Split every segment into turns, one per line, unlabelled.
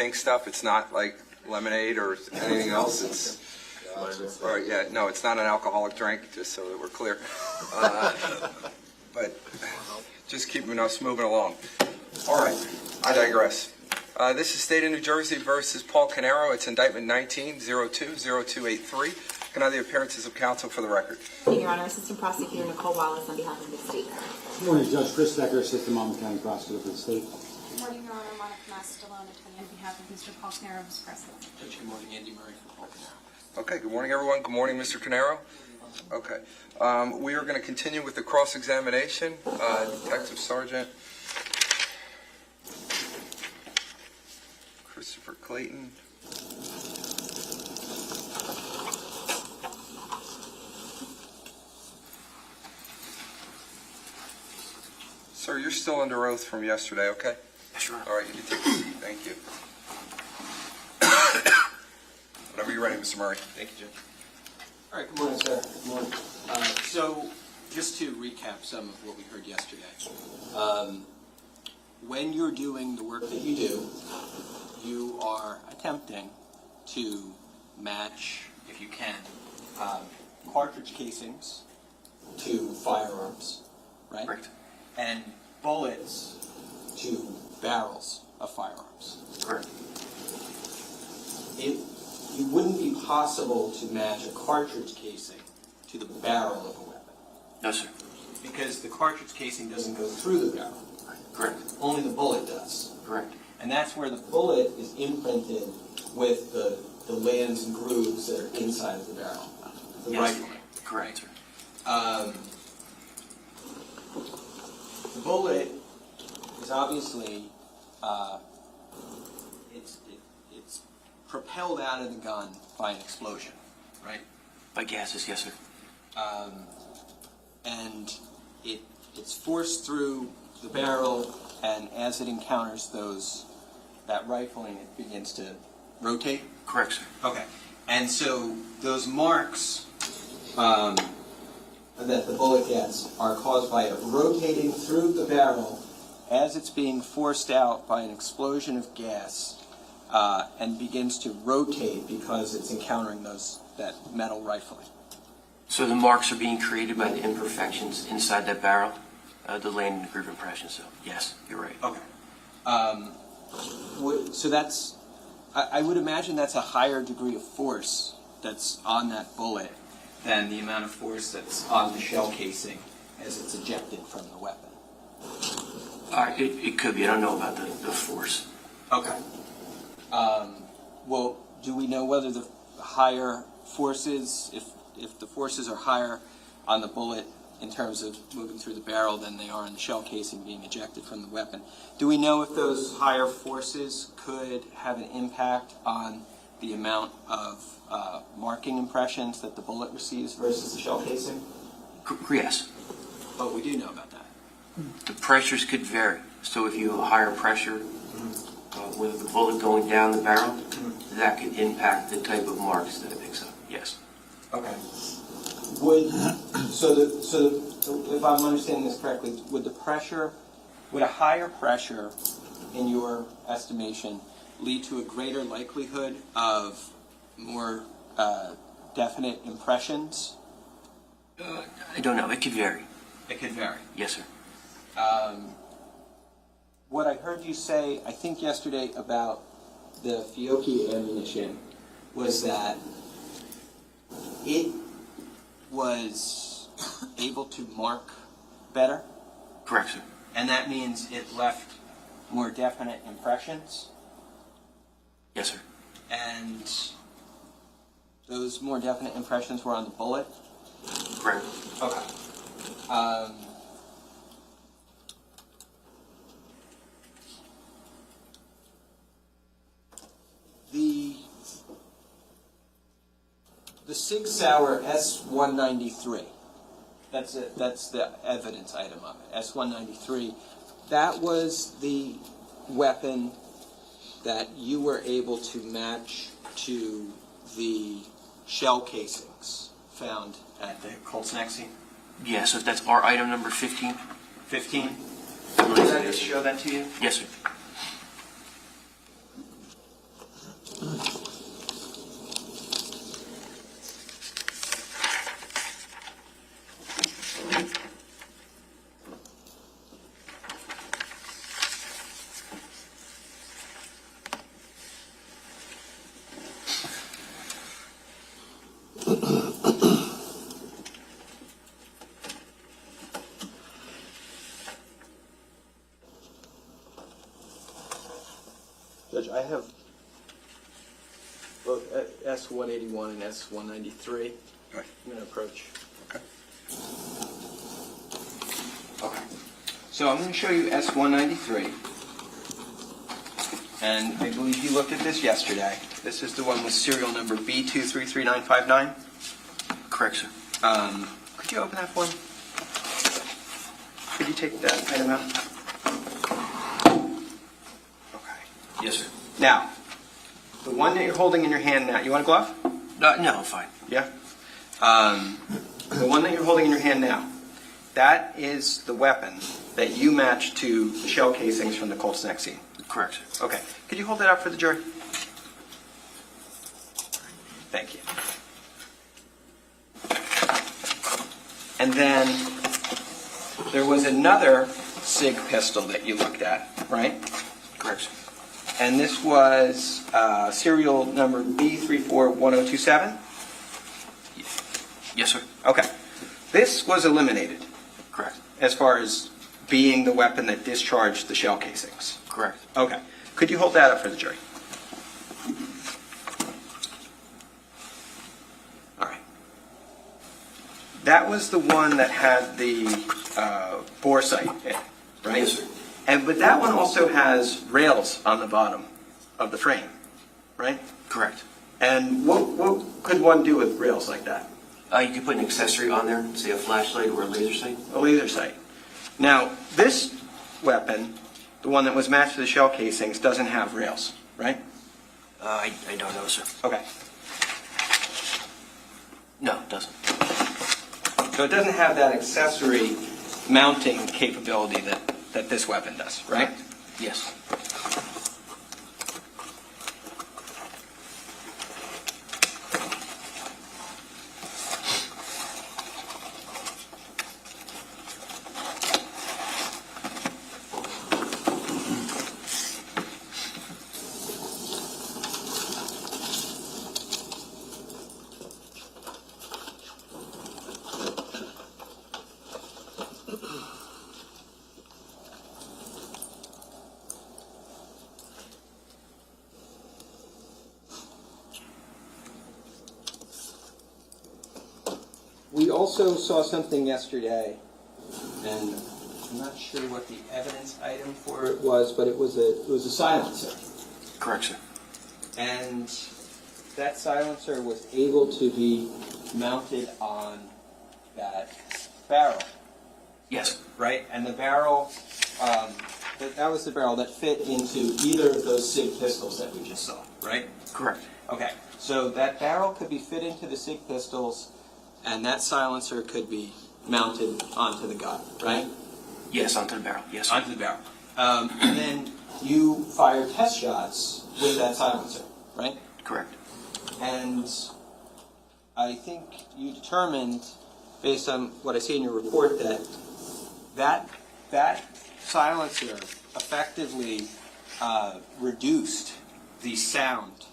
pink stuff. It's not like lemonade or anything else. It's all right. Yeah, no, it's not an alcoholic drink. Just so that we're clear. But just keeping us moving along. All right, I digress. This is State of New Jersey versus Paul Caneiro. It's indictment 19-02-0283. Can I have the appearances of counsel for the record?
Your Honor, Assistant Prosecutor Nicole Wallace on behalf of the state.
Good morning, Judge Chris Decker, Assistant Monmouth County Prosecutor for the state.
Good morning, Your Honor. Monica Mastalone, attorney on behalf of Mr. Paul Caneiro, who's present.
Judge, good morning. Andy Murray for Paul Caneiro.
Okay, good morning, everyone. Good morning, Mr. Caneiro. Okay. We are going to continue with the cross-examination. Detective Sergeant Christopher Clayton. Sir, you're still under oath from yesterday, okay?
Sure.
All right, you can take a seat. Thank you. Whenever you're ready, Mr. Murray.
Thank you, Judge. All right, good morning, sir. Good morning. So, just to recap some of what we heard yesterday, when you're doing the work that you do, you are attempting to match, if you can, cartridge casings to firearms, right?
Correct.
And bullets to barrels of firearms.
Correct.
It wouldn't be possible to match a cartridge casing to the barrel of a weapon.
No, sir.
Because the cartridge casing doesn't go through the barrel.
Correct.
Only the bullet does.
Correct.
And that's where the bullet is imprinted with the lands and grooves that are inside of the barrel. The
Yes.
rifle.
Correct, sir.
The bullet is obviously it's propelled out of the gun by an explosion, right?
By gases, yes, sir.
And it's forced through the barrel, and as it encounters that rifling, it begins to rotate.
Correct, sir.
Okay. And so those marks that the bullet gets are caused by it rotating through the barrel as it's being forced out by an explosion of gas, and begins to rotate because it's encountering that metal rifling.
So the marks are being created by the imperfections inside that barrel, the land and groove impression. So, yes, you're right.
Okay. So that's, I would imagine that's a higher degree of force that's on that bullet than the amount of force that's on the shell casing as it's ejected from the weapon.
It could be. I don't know about the force.
Okay. Well, do we know whether the higher forces, if the forces are higher on the bullet in terms of moving through the barrel than they are in the shell casing being ejected from the weapon, do we know if those higher forces could have an impact on the amount of marking impressions that the bullet receives versus the shell casing?
Yes.
But we do know about that.
The pressures could vary. So if you have a higher pressure with the bullet going down the barrel, that could impact the type of marks that it picks up. Yes.
Okay. So if I'm understanding this correctly, would a higher pressure, in your estimation, lead to a greater likelihood of more definite impressions?
I don't know. It could vary.
It could vary.
Yes, sir.
What I heard you say, I think yesterday, about the Fiocchi ammunition was that it was able to mark better,
Correct, sir.
and that means it left more definite impressions,
Yes, sir.
and those more definite impressions were on the bullet.
Correct.
Okay. The Sig Sauer S-193, that's the evidence item of it, S-193, that was the weapon that you were able to match to the shell casings found at the Colts Neck scene?
Yes, so that's our item number 15.
15?
I believe
Did I
it
just
is.
show that to you?
Yes, sir.
I have both S-181 and S-193.
Right.
I'm going to approach.
Okay.
Okay. So I'm going to show you S-193. And I believe you looked at this yesterday. This is the one with serial number B2333959.
Correct, sir.
Could you open that for me? Could you take that item out? Okay.
Yes, sir.
Now, the one that you're holding in your hand now, you want a glove?
No, I'm fine.
Yeah. The one that you're holding in your hand now, that is the weapon that you matched to the shell casings from the Colt's neck scene.
Correct, sir.
Okay. Could you hold that up for the jury? Thank you. And then there was another SIG pistol that you looked at, right?
Correct, sir.
And this was serial number B341027?
Yes, sir.
Okay. This was eliminated
Correct.
as far as being the weapon that discharged the shell casings.
Correct.
Okay. Could you hold that up for the jury? All right. That was the one that had the bore sight in, right?
Yes, sir.
But that one also has rails on the bottom of the frame, right?
Correct.
And what could one do with rails like that?
You could put an accessory on there, say a flashlight or a laser sight.
A laser sight. Now, this weapon, the one that was matched to the shell casings, doesn't have rails, right?
I don't know, sir.
Okay.
No, it doesn't.
So it doesn't have that accessory mounting capability that this weapon does, right?
Yes.
We also saw something yesterday, and I'm not sure what the evidence item for it was, but it was a silencer.
Correct, sir.
And that silencer was able to be mounted on that barrel,
Yes.
right? And the barrel, that was the barrel that fit into either of those SIG pistols that we just saw, right?
Correct.
Okay, so that barrel could be fit into the SIG pistols, and that silencer could be mounted onto the gun, right?
Yes, onto the barrel. Yes, sir.
Onto the barrel. And then you fired test shots with that silencer, right?
Correct.
And I think you determined, based on what I see in your report, that silencer effectively reduced the sound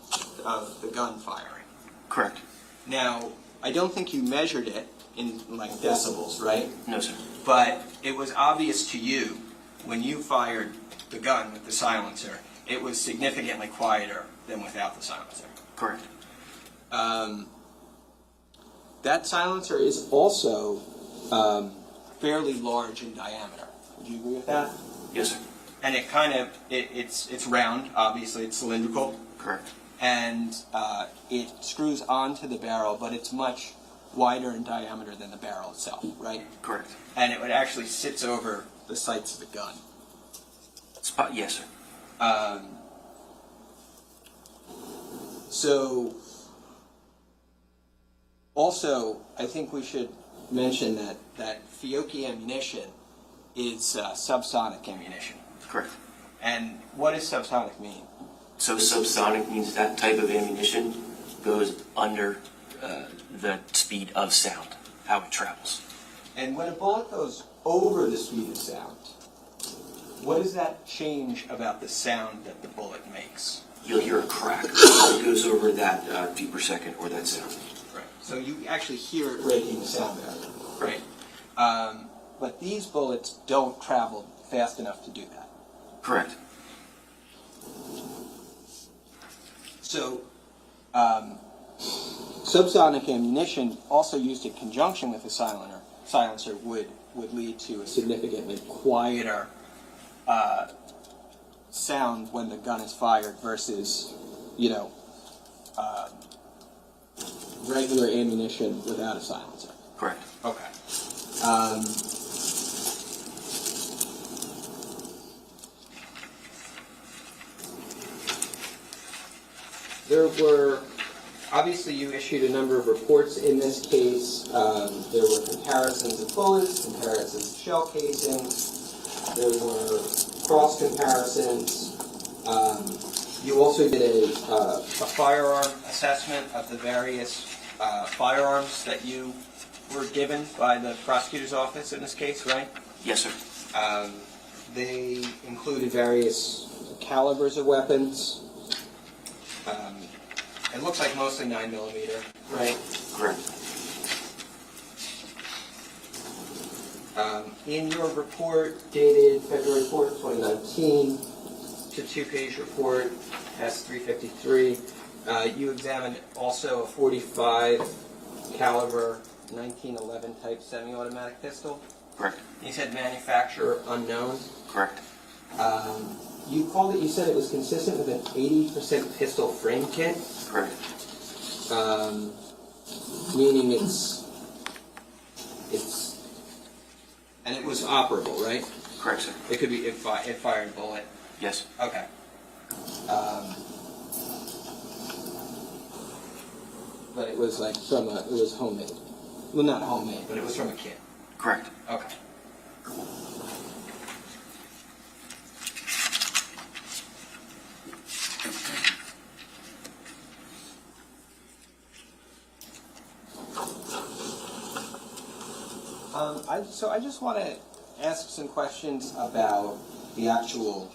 of the gun firing.
Correct.
Now, I don't think you measured it in like decibels, right?
No, sir.
But it was obvious to you when you fired the gun with the silencer, it was significantly quieter than without the silencer.
Correct.
That silencer is also fairly large in diameter. Would you agree with that?
Yes, sir.
And it kind of, it's round, obviously, it's cylindrical,
Correct.
and it screws onto the barrel, but it's much wider in diameter than the barrel itself, right?
Correct.
And it actually sits over the sights of the gun.
Yes, sir.
So, also, I think we should mention that Fiocchi ammunition is subsonic ammunition.
Correct.
And what does subsonic mean?
So subsonic means that type of ammunition goes under the speed of sound, how it travels.
And when a bullet goes over the speed of sound, what does that change about the sound that the bullet makes?
You'll hear a crack. It goes over that beat per second or that sound.
Right. So you actually hear it breaking the sound barrier. Right. But these bullets don't travel fast enough to do that.
Correct.
So, subsonic ammunition, also used in conjunction with a silencer, would lead to a significantly quieter sound when the gun is fired versus, regular ammunition without a silencer.
Correct.
Okay. There were, obviously you issued a number of reports in this case. There were comparisons of bullets, comparisons of shell casings. There were cross comparisons. You also did a firearm assessment of the various firearms that you were given by the prosecutor's office in this case, right?
Yes, sir.
They included various calibers of weapons. It looks like mostly 9mm, right?
Correct.
In your report dated February 4th, 2019, it's a two-page report, S353. You examined also a .45 caliber 1911 type semi-automatic pistol.
Correct.
You said manufacturer unknown.
Correct.
You said it was consistent with an 80% pistol frame kit.
Correct.
Meaning and it was operable, right?
Correct, sir.
It could be, it fired a bullet.
Yes.
Okay. But it was like it was homemade. Well, not homemade, but it was from a kit.
Correct.
Okay. I just want to ask some questions about the actual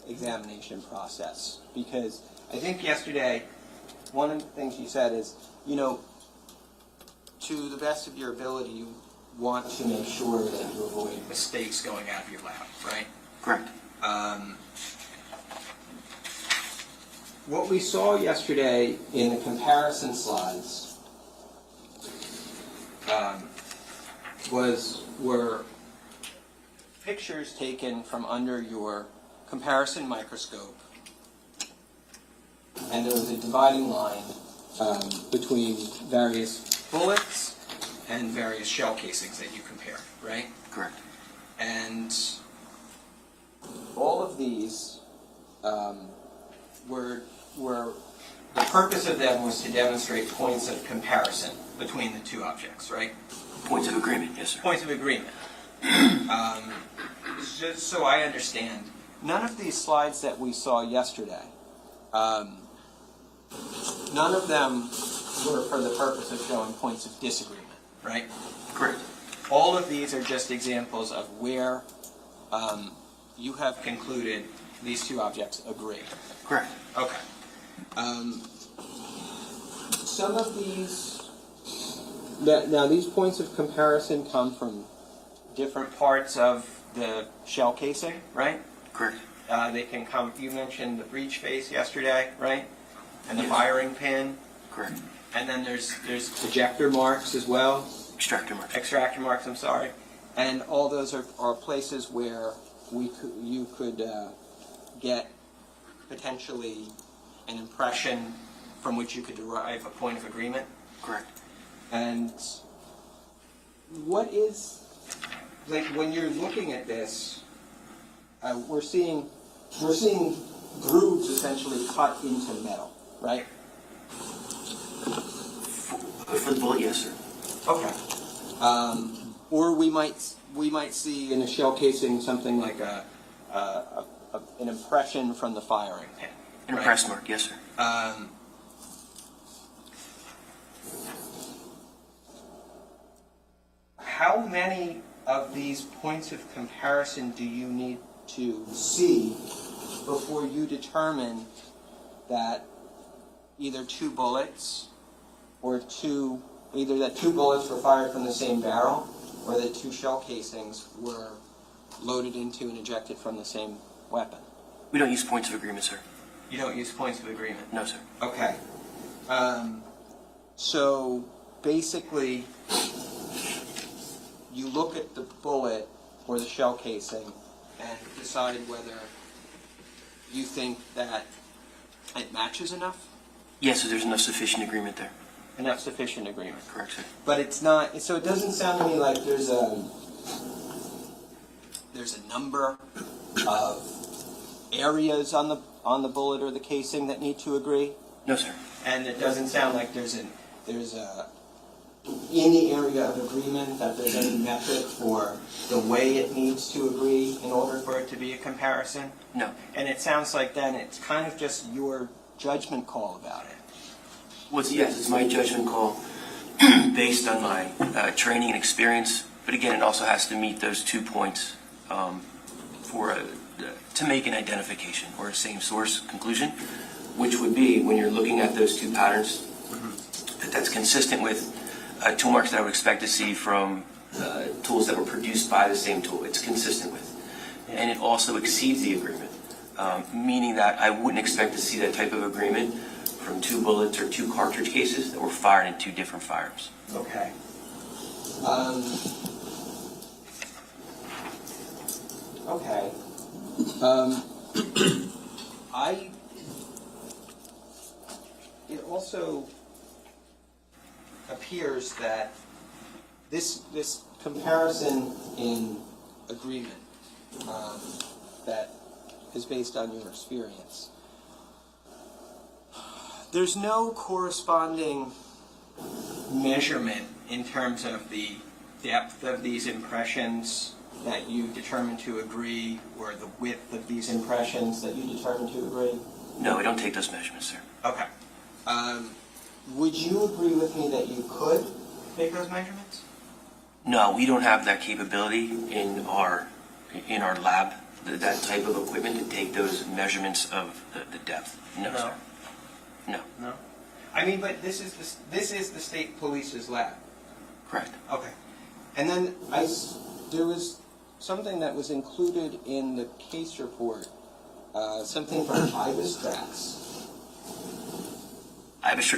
examination process, because I think yesterday one of the things you said is, to the best of your ability, you want to make sure that you avoid mistakes going out of your lab, right?
Correct.
What we saw yesterday in the comparison slides were pictures taken from under your comparison microscope, and there was a dividing line between various bullets and various shell casings that you compare, right?
Correct.
And all of these were the purpose of them was to demonstrate points of comparison between the two objects, right?
Points of agreement, yes, sir.
Points of agreement. Just so I understand, none of these slides that we saw yesterday, none of them were for the purpose of showing points of disagreement, right?
Correct.
All of these are just examples of where you have concluded these two objects agree.
Correct.
Okay. Some of these, now these points of comparison come from different parts of the shell casing, right?
Correct.
They can come, you mentioned the breech face yesterday, right? And the
Yes.
firing pin.
Correct.
And then there's ejector marks as well.
Extractor mark.
Extractor marks, I'm sorry. And all those are places where you could get potentially an impression from which you could derive a point of agreement.
Correct.
And what is, like, when you're looking at this, we're seeing grooves essentially cut into metal, right?
For the bullet, yes, sir.
Okay. Or we might see in a shell casing something like an impression from the firing pin.
An
right?
press mark, yes, sir.
How many of these points of comparison do you need to see before you determine that either two bullets or either that two bullets were fired from the same barrel or that two shell casings were loaded into and ejected from the same weapon?
We don't use points of agreement, sir.
You don't use points of agreement?
No, sir.
Okay. So basically, you look at the bullet or the shell casing and decide whether you think that it matches enough?
Yes, so there's enough sufficient agreement there.
Enough sufficient agreement.
Correct, sir.
But it's not, so it doesn't sound to me like there's a number of areas on the bullet or the casing that need to agree?
No, sir.
And it doesn't sound like there's in the area of agreement that there's any metric for the way it needs to agree in order for it to be a comparison?
No.
And it sounds like then it's kind of just your judgment call about it.
Well, yes, it's my judgment call based on my training and experience. But again, it also has to meet those 2 points to make an identification or a same source conclusion, which would be when you're looking at those two patterns, that's consistent with tool marks that I would expect to see from tools that were produced by the same tool. It's consistent with. And it also exceeds the agreement, meaning that I wouldn't expect to see that type of agreement from 2 bullets or 2 cartridge cases that were fired in 2 different firearms.
Okay. Okay. It also appears that this comparison in agreement that is based on your experience, there's no corresponding measurement in terms of the depth of these impressions that you determine to agree, or the width of these impressions that you determine to agree?
No, we don't take those measurements, sir.
Okay. Would you agree with me that you could make those measurements?
No, we don't have that capability in our lab, that type of equipment to take those measurements of the depth. No, sir. No.
No. I mean, but this is the state police's lab.
Correct.
Okay. And then there was something that was included in the case report, something from IBIS tracks.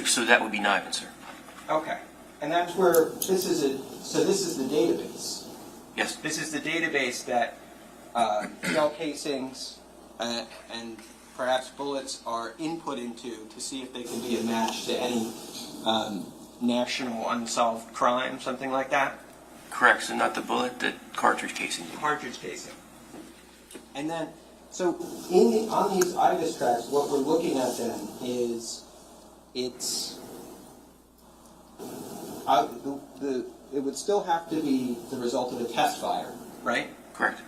So that would be Niven, sir.
Okay. And that's where this is the database.
Yes.
This is the database that shell casings and perhaps bullets are input into to see if they can be a match to any national unsolved crime, something like that.
Correct. So not the bullet, the cartridge casing.
Cartridge casing. And then, so on these IBIS tracks, what we're looking at then is it would still have to be the result of a test fire, right?
Correct.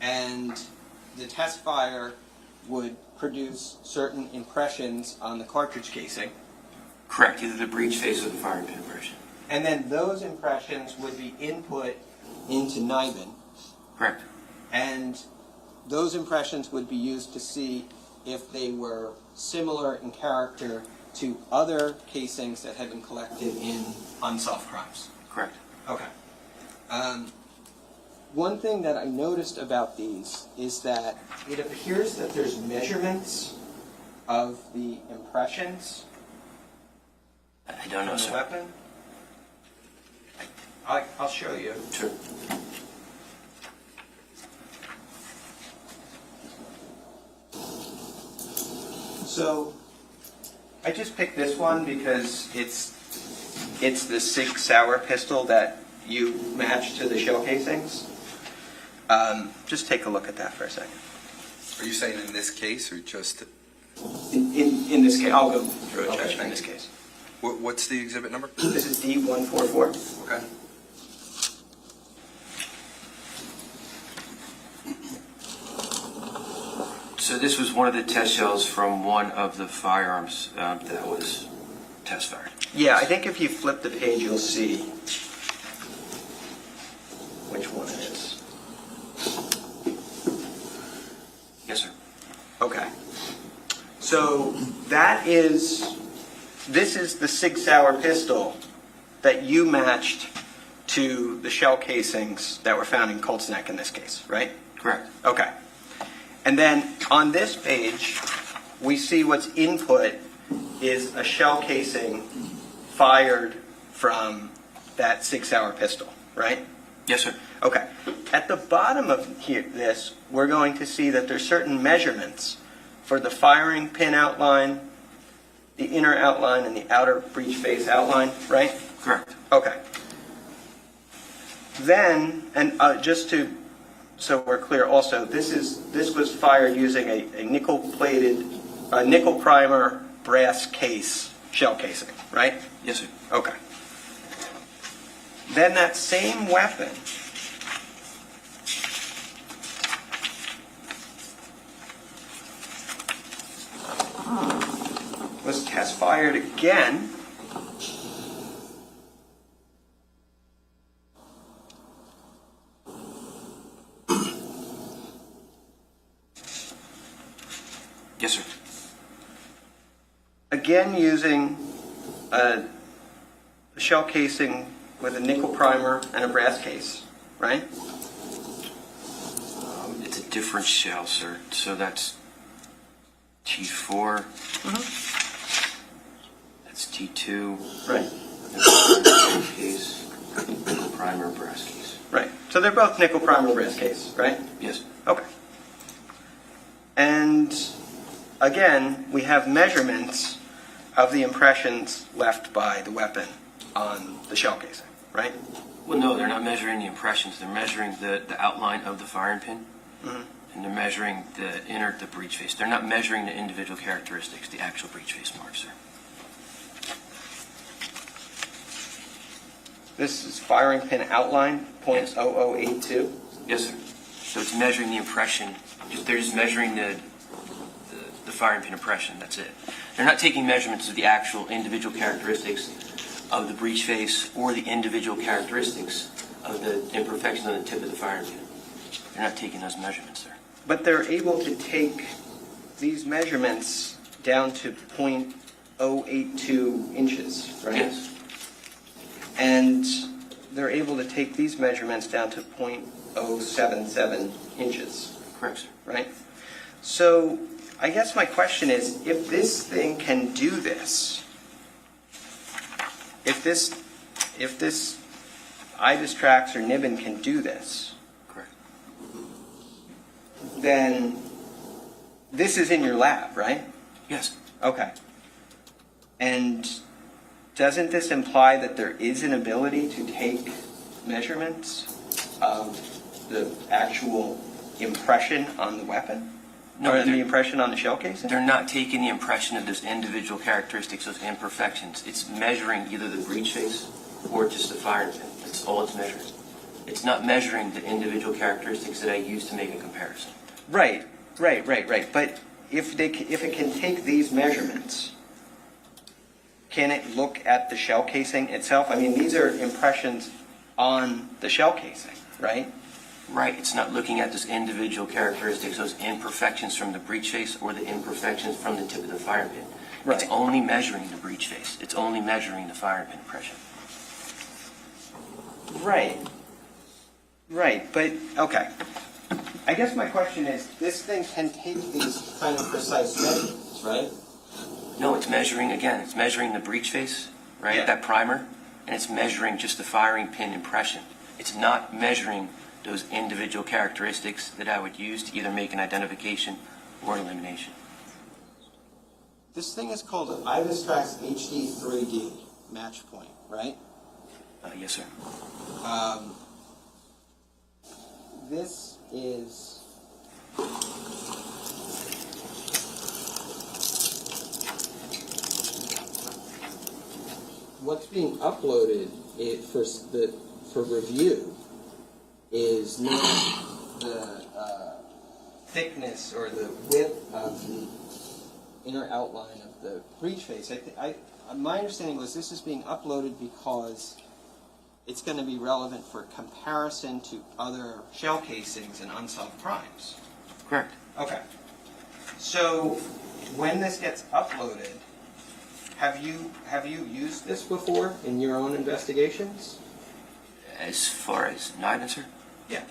And the test fire would produce certain impressions on the cartridge casing.
Correct. Either the breech face or the firing pin impression.
And then those impressions would be input into Niven.
Correct.
And those impressions would be used to see if they were similar in character to other casings that had been collected in unsolved crimes.
Correct.
Okay. One thing that I noticed about these is that it appears that there's measurements of the impressions
I don't know,
on the
sir.
weapon. I'll show you.
Sure.
So I just picked this one because it's the Sig Sauer pistol that you matched to the shell casings. Just take a look at that for a second.
Are you saying in this case or just...
In this case, I'll go through it,
Okay,
Judge, in
thank
this
you.
case.
What's the exhibit number?
This is D144.
Okay.
So this was one of the test shells from one of the firearms that was test fired.
Yeah, I think if you flip the page, you'll see which one it is.
Yes, sir.
Okay. So this is the Sig Sauer pistol that you matched to the shell casings that were found in Colt's Neck in this case, right?
Correct.
Okay. And then on this page, we see what's input is a shell casing fired from that Sig Sauer pistol, right?
Yes, sir.
Okay. At the bottom of this, we're going to see that there's certain measurements for the firing pin outline, the inner outline, and the outer breech face outline, right?
Correct.
Okay. Then, and so we're clear also, this was fired using a nickel primer brass case shell casing, right?
Yes, sir.
Okay. Then that same weapon was test fired again using a shell casing with a nickel primer and a brass case, right?
It's a different shell, sir. So that's T4. That's T2.
Right.
Case, nickel primer, brass case.
Right. So they're both nickel primer brass case, right?
Yes.
Okay. And again, we have measurements of the impressions left by the weapon on the shell casing, right?
Well, no, they're not measuring the impressions. They're measuring the outline of the firing pin, and they're measuring the breech face. They're not measuring the individual characteristics, the actual breech face marks, sir.
This is firing pin outline, .0082.
Yes, sir. So it's measuring the impression. They're just measuring the firing pin impression. That's it. They're not taking measurements of the actual individual characteristics of the breech face or the individual characteristics of the imperfections on the tip of the firing pin. They're not taking those measurements, sir.
But they're able to take these measurements down to .082 inches, right?
Yes.
And they're able to take these measurements down to .077 inches,
Correct, sir.
right? So I guess my question is, if this thing can do this, if this IBIS Trax or Nibbin can do this,
Correct.
then this is in your lab, right?
Yes.
Okay. And doesn't this imply that there is an ability to take measurements of the actual impression on the weapon?
No,
or the impression on the shell casing?
They're not taking the impression of those individual characteristics, those imperfections. It's measuring either the breech face or just the firing pin. That's all it's measuring. It's not measuring the individual characteristics that I use to make a comparison.
Right. But if it can take these measurements, can it look at the shell casing itself? I mean, these are impressions on the shell casing, right?
Right, it's not looking at those individual characteristics, those imperfections from the breech face or the imperfections from the tip of the firing pin.
Right.
It's only measuring the breech face. It's only measuring the firing pin impression.
Right, but, okay. I guess my question is, this thing can take these kind of precise measurements, right?
No, it's measuring, again, it's measuring the breech face, right,
Yeah.
that primer, and it's measuring just the firing pin impression. It's not measuring those individual characteristics that I would use to either make an identification or an elimination.
This thing is called an IBIS Trax HD3D match point, right?
Yes, sir.
This is what's being uploaded for review is not the thickness or the width of the inner outline of the breech face. My understanding was this is being uploaded because it's going to be relevant for comparison to other shell casings and unsolved crimes.
Correct.
Okay. So when this gets uploaded, have you used this before in your own investigations?
As far as NIBIN, sir?
Yeah.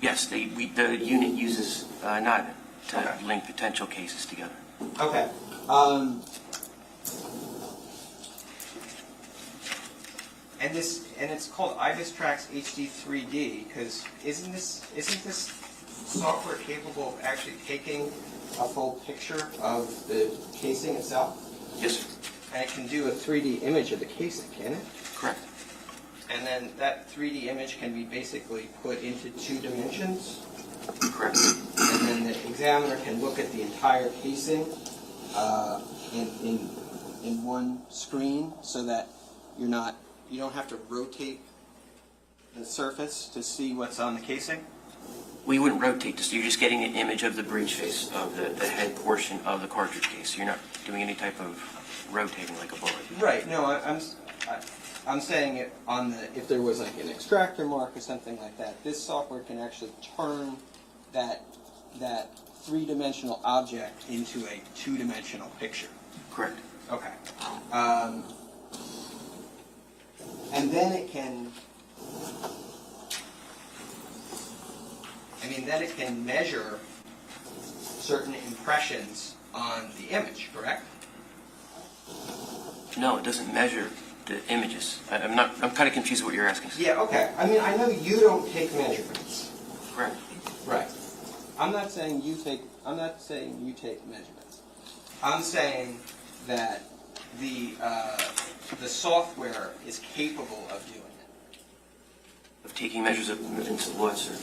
Yes, the unit uses NIBIN to
Okay.
link potential cases together.
Okay. And it's called IBIS-TRAX HD 3D because isn't this software capable of actually taking a full picture of the casing itself?
Yes, sir.
And it can do a 3D image of the casing, can it?
Correct.
And then that 3D image can be basically put into 2 dimensions.
Correct.
And then the examiner can look at the entire casing in one screen, so that you don't have to rotate the surface to see what's on the casing.
We wouldn't rotate this. You're just getting an image of the breech face of the head portion of the cartridge case. You're not doing any type of rotating like a bullet.
Right. No, I'm saying it on the, if there was like an extractor mark or something like that, this software can actually turn that 3-dimensional object into a 2-dimensional picture.
Correct.
Okay. And then it can, then it can measure certain impressions on the image, correct?
No, it doesn't measure the images. I'm kind of confused what you're asking.
Yeah, okay. I know you don't take measurements.
Correct.
Right. I'm not saying you take measurements. I'm saying that the software is capable of doing it.
Of taking measures of what, sir?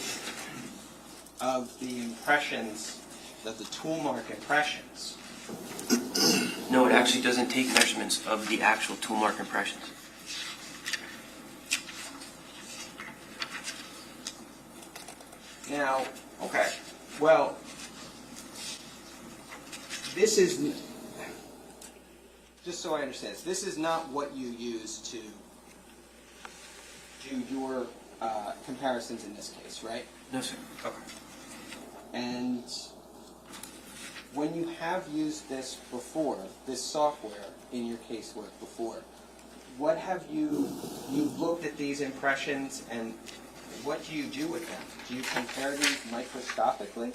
Of the impressions, of the tool mark impressions.
No, it actually doesn't take measurements of the actual tool mark impressions.
Now, okay, well, this is, just so I understand, this is not what you use to do your comparisons in this case, right?
No, sir.
Okay. And when you have used this before, this software in your casework before, what have you've looked at these impressions, and what do you do with them? Do you compare these microscopically?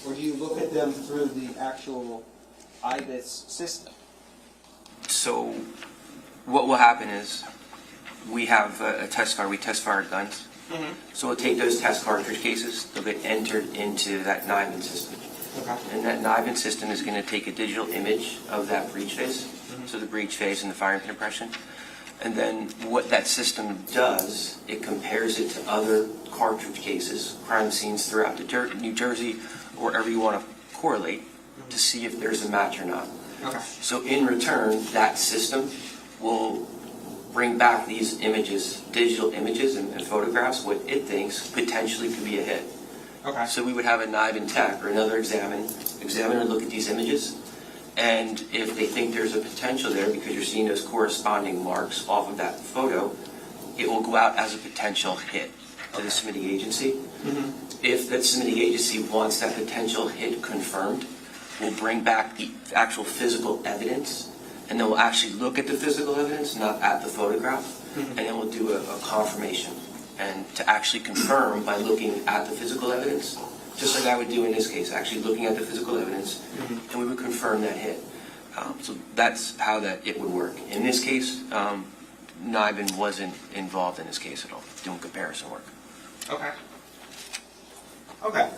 Or do you look at them through the actual IBIS system?
So what will happen is we have a test fire. We test fire guns.
Mm-hmm.
So we'll take those test cartridge cases. They'll get entered into that NIBIN system.
Okay.
And that NIBIN system is going to take a digital image of that breech face, so the breech face and the firing pin impression. And then what that system does, it compares it to other cartridge cases, crime scenes throughout New Jersey, or wherever you want to correlate, to see if there's a match or not.
Okay.
So in return, that system will bring back these images, digital images and photographs, what it thinks potentially could be a hit.
Okay.
So we would have a NIBIN tech or another examiner look at these images, and if they think there's a potential there because you're seeing those corresponding marks off of that photo, it will go out as a potential hit to the submitting agency.
Mm-hmm.
If that submitting agency wants that potential hit confirmed, we'll bring back the actual physical evidence, and then we'll actually look at the physical evidence, not at the photograph, and then we'll do a confirmation. And to actually confirm by looking at the physical evidence, just like I would do in this case, actually looking at the physical evidence, and we would confirm that hit. So that's how that it would work. In this case, NIBIN wasn't involved in this case at all, doing comparison work.
Okay. Okay.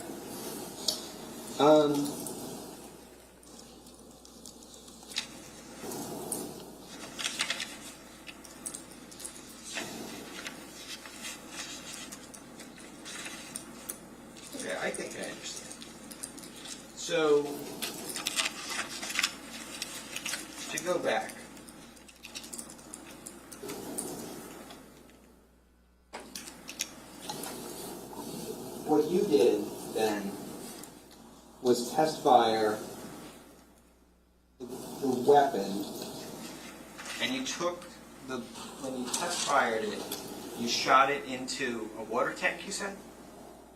Okay, I think I understand. So, to go back, what you did then was test fire the weapon, and you took when you test fired it, you shot it into a water tank, you said?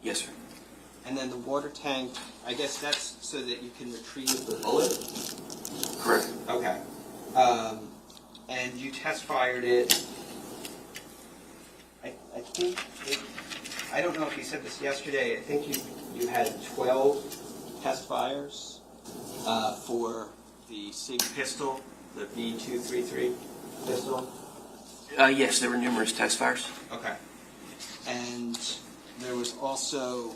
Yes, sir.
And then the water tank, I guess that's so that you can retrieve the bullet?
Correct.
Okay. And you test fired it, I think, I don't know if you said this yesterday, I think you had 12 test fires for the SIG pistol, the B233 pistol?
Yes, there were numerous test fires.
Okay. And there was also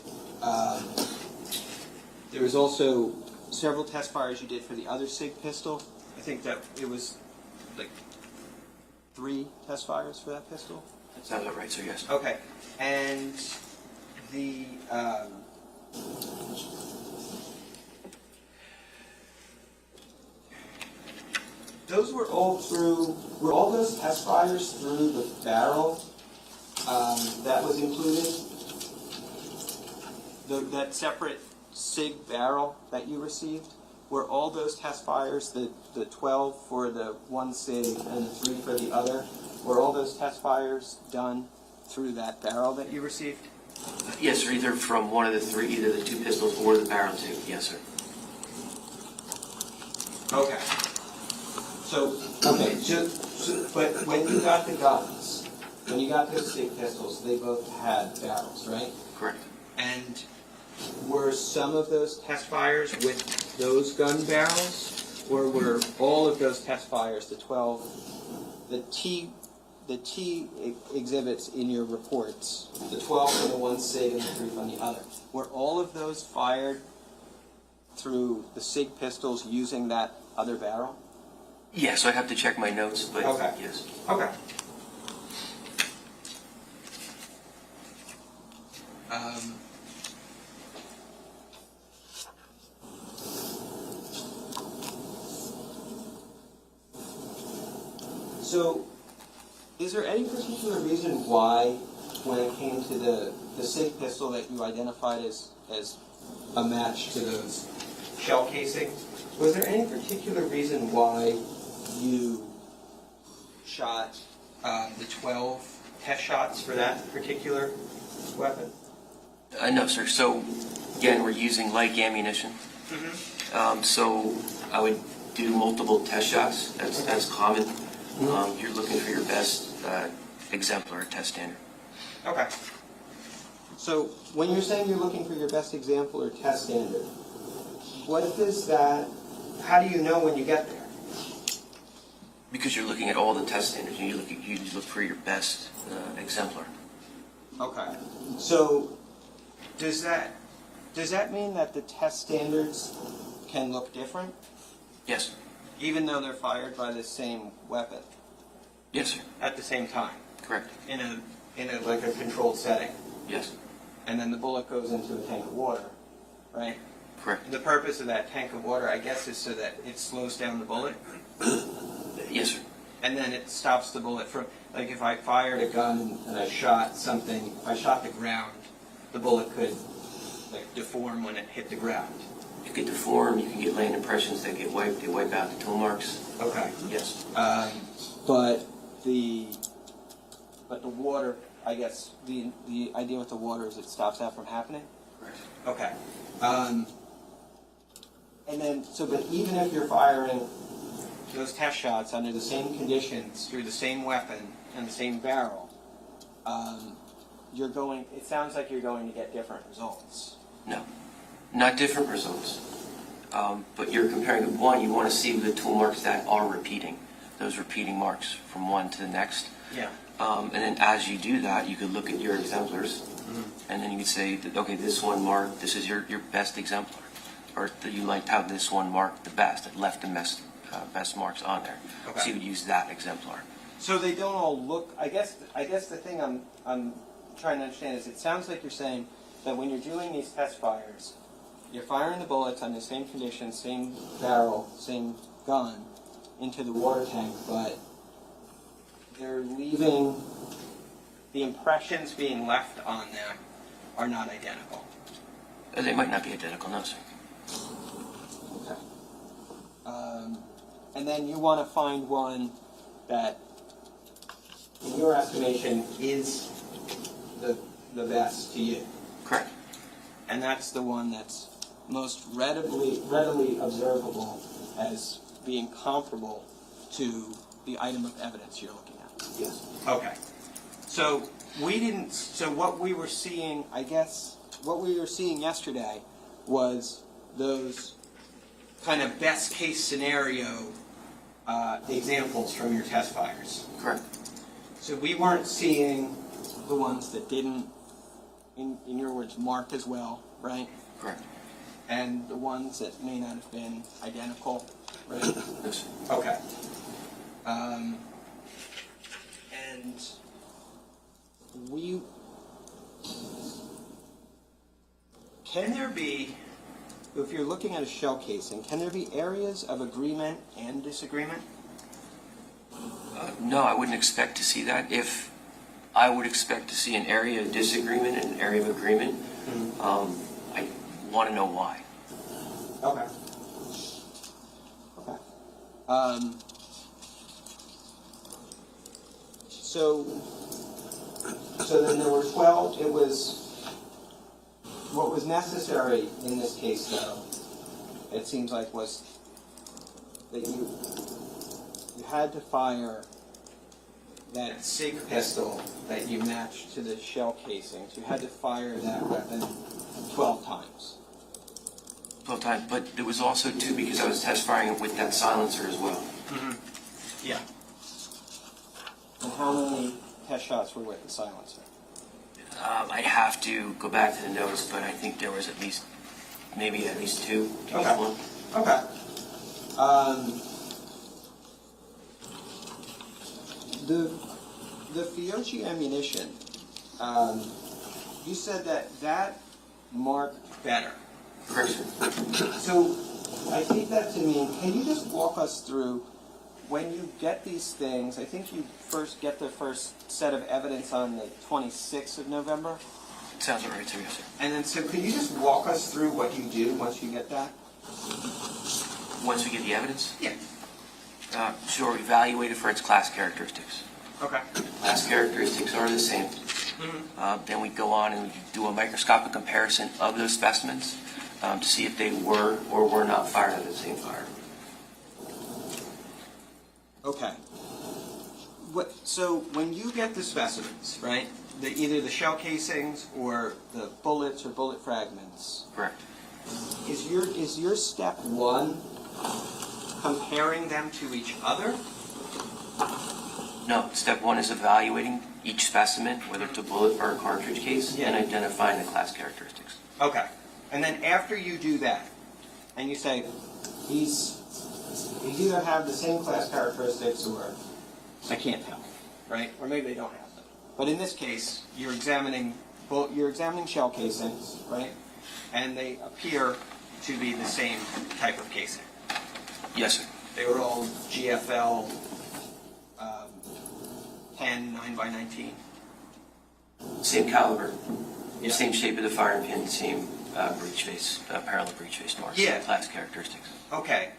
several test fires you did for the other SIG pistol. I think that it was like 3 test fires for that pistol.
That sounds about right, sir, yes.
Okay. And the those were all those test fires through the barrel that was included? That separate SIG barrel that you received? Were all those test fires, the 12 for the one SIG and the 3 for the other, were all those test fires done through that barrel that you received?
Yes, sir, either from one of the 3, either the 2 pistols or the barrel too. Yes, sir.
Okay. But when you got the guns, when you got those SIG pistols, they both had barrels, right?
Correct.
And were some of those test fires with those gun barrels, or were all of those test fires, the 12, the T exhibits in your reports, the 12 from the one SIG and the 3 from the other, were all of those fired through the SIG pistols using that other barrel?
Yes, I'd have to check my notes, but
Okay.
yes.
Okay. So, is there any particular reason why, when it came to the SIG pistol that you identified as a match to those shell casings, was there any particular reason why you shot the 12 test shots for that particular weapon?
No, sir. So, again, we're using light ammunition. So I would do multiple test shots. That's common. You're looking for your best exemplar test standard.
Okay. So when you're saying you're looking for your best example or test standard, what does that, how do you know when you get there?
Because you're looking at all the test standards, and you look for your best exemplar.
Okay. So does that mean that the test standards can look different,
Yes.
even though they're fired by the same weapon
Yes, sir.
at the same time
Correct.
in a like a controlled setting,
Yes.
and then the bullet goes into a tank of water, right?
Correct.
The purpose of that tank of water, I guess, is so that it slows down the bullet,
Yes, sir.
and then it stops the bullet from, like if I fired a gun and I shot something, if I shot the ground, the bullet could like deform when it hit the ground.
You get deform, you can get land impressions that get wiped, they wipe out the tool marks.
Okay.
Yes.
But the water, I guess, the idea with the water is it stops that from happening?
Correct.
Okay. And then, but even if you're firing those test shots under the same conditions, through the same weapon and the same barrel, it sounds like you're going to get different results.
No. Not different results. But you're comparing one, you want to see the tool marks that are repeating. Those repeating marks from one to the next.
Yeah.
And then as you do that, you could look at your exemplars, and then you could say, that, okay, this one marked, this is your best exemplar. Or that you liked how this one marked the best, it left the best marks on there.
Okay.
So you would use that exemplar.
So they don't all look, I guess the thing I'm trying to understand is it sounds like you're saying that when you're doing these test fires, you're firing the bullets under the same conditions, same barrel, same gun, into the water tank, but they're leaving, the impressions being left on them are not identical.
They might not be identical, no, sir.
Okay. And then you want to find one that, in your estimation, is the best to you.
Correct.
And that's the one that's most readily observable as being comparable to the item of evidence you're looking at.
Yes.
Okay. So what we were seeing, I guess, what we were seeing yesterday was those kind of best case scenario examples from your test fires.
Correct.
So we weren't seeing the ones that didn't, in your words, mark as well, right?
Correct.
And the ones that may not have been identical, right?
Yes.
Okay. And can there be, if you're looking at a shell casing, can there be areas of agreement and disagreement?
No, I wouldn't expect to see that. If I would expect to see an area of disagreement and an area of agreement, I want to know why.
Okay. Okay. So then there were 12. It was what was necessary in this case, though. It seems like was that you had to fire that SIG pistol that you matched to the shell casings. You had to fire that weapon 12 times.
12 times, but it was also too because I was test firing it with that silencer as well.
Yeah. And how many test shots were with the silencer?
I'd have to go back to the notes, but I think there was maybe at least two.
Okay.
One.
Okay. The Fiocchi ammunition, you said that marked better.
Correct.
So I take that to mean, can you just walk us through when you get these things? I think you first get the first set of evidence on the 26th of November.
Sounds right to me, sir.
And then, so can you just walk us through what you do once you get that?
Once we get the evidence,
Yeah.
sure, evaluate it for its class characteristics.
Okay.
Class characteristics are the same. Then we go on and we do a microscopic comparison of those specimens to see if they were or were not fired at the same fire.
Okay. So when you get the specimens, right, either the shell casings or the bullets or bullet fragments,
Correct.
is your step one comparing them to each other?
No, step one is evaluating each specimen, whether it's a bullet or a cartridge case,
Yeah.
and identifying the class characteristics.
Okay. And then after you do that, and you say, these either have the same class characteristics or I can't tell, right? Or maybe they don't have them. But in this case, you're examining shell casings, right? And they appear to be the same type of casing.
Yes, sir.
They were all GFL 10 9x19.
Same caliber,
Yeah.
same shape of the firing pin, same breech face, parallel breech face marks,
Yeah.
class characteristics.
Okay,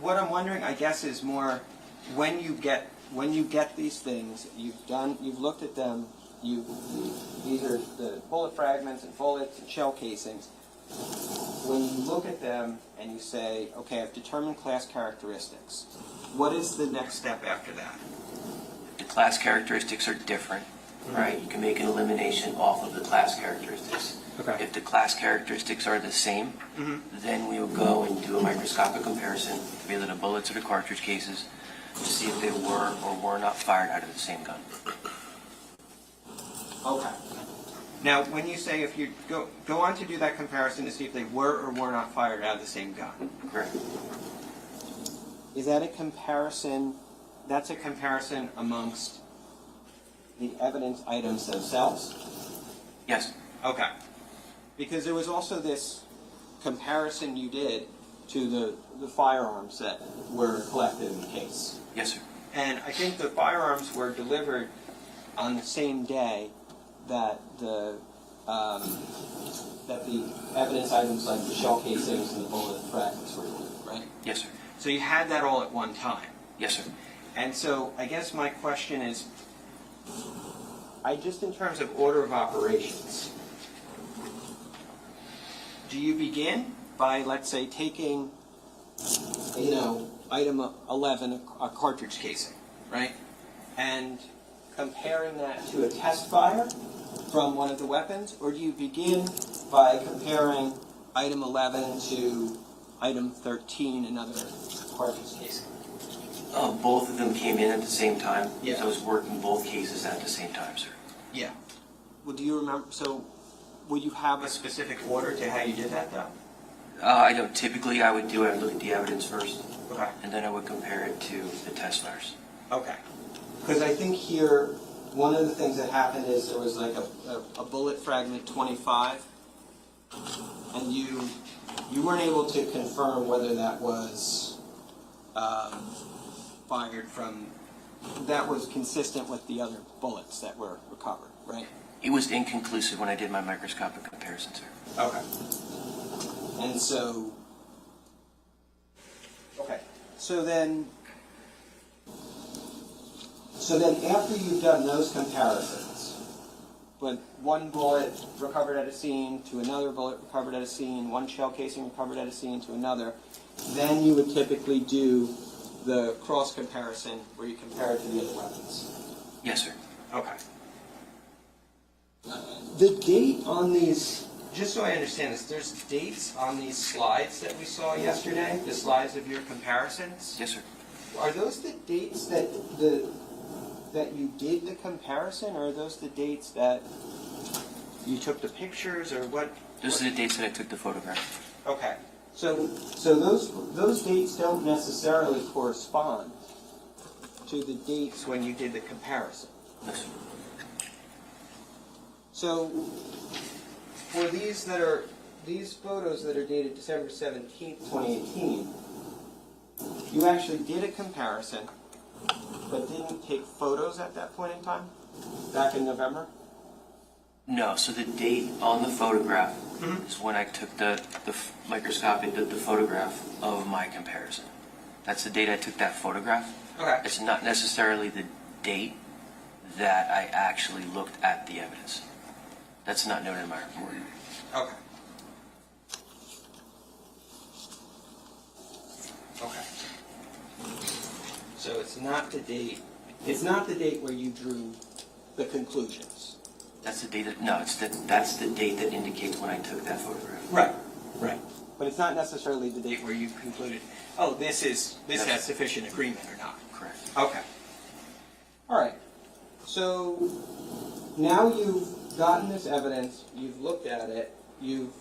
what I'm wondering, I guess, is more when you get these things, you've looked at them, these are the bullet fragments and bullets and shell casings. When you look at them and you say, okay, I've determined class characteristics, what is the next step after that?
The class characteristics are different, right? You can make an elimination off of the class characteristics.
Okay.
If the class characteristics are the same, then we will go and do a microscopic comparison of either the bullets or the cartridge cases to see if they were or were not fired out of the same gun.
Okay. Now, when you say if you go on to do that comparison to see if they were or were not fired out of the same gun,
Correct.
is that a comparison? That's a comparison amongst the evidence items themselves?
Yes.
Okay. Because there was also this comparison you did to the firearms that were collected in the case.
Yes, sir.
And I think the firearms were delivered on the same day that the evidence items like the shell casings and the bullet fragments were delivered, right?
Yes, sir.
So you had that all at one time.
Yes, sir.
And so I guess my question is, in terms of order of operations, do you begin by, let's say, taking, item 11, a cartridge casing, right? And comparing that to a test fire from one of the weapons? Or do you begin by comparing item 11 to item 13, another cartridge casing?
Both of them came in at the same time.
Yeah.
So I was working both cases at the same time, sir.
Yeah. Well, do you remember, so would you have a specific order to how you did that, though?
I don't typically, I would look at the evidence first,
Okay.
and then I would compare it to the test fires.
Okay. Because I think here, one of the things that happened is there was like a bullet fragment 25, and you weren't able to confirm whether that was fired from, that was consistent with the other bullets that were recovered, right?
It was inconclusive when I did my microscopic comparison, sir.
Okay. And so, okay. So then after you've done those comparisons, but one bullet recovered at a scene to another bullet recovered at a scene, one shell casing recovered at a scene to another, then you would typically do the cross comparison where you compare it to the other weapons.
Yes, sir.
Okay. The date on these, just so I understand this, there's dates on these slides that we saw yesterday, the slides of your comparisons?
Yes, sir.
Are those the dates that you did the comparison, or are those the dates that you took the pictures, or what?
Those are the dates that I took the photograph.
Okay. So those dates don't necessarily correspond to the dates when you did the comparison.
No, sir.
So for these photos that are dated December 17th, 2018, you actually did a comparison, but didn't take photos at that point in time, back in November?
No, so the date on the photograph is when I took the microscopic, the photograph of my comparison. That's the date I took that photograph.
Okay.
It's not necessarily the date that I actually looked at the evidence. That's not noted in my report.
Okay. Okay. So it's not the date where you drew the conclusions.
That's the date that, no, that's the date that indicates when I took that photograph.
Right. Right. But it's not necessarily the date where you concluded, oh, this has sufficient agreement or not.
Correct.
Okay. All right. So now you've gotten this evidence, you've looked at it, you've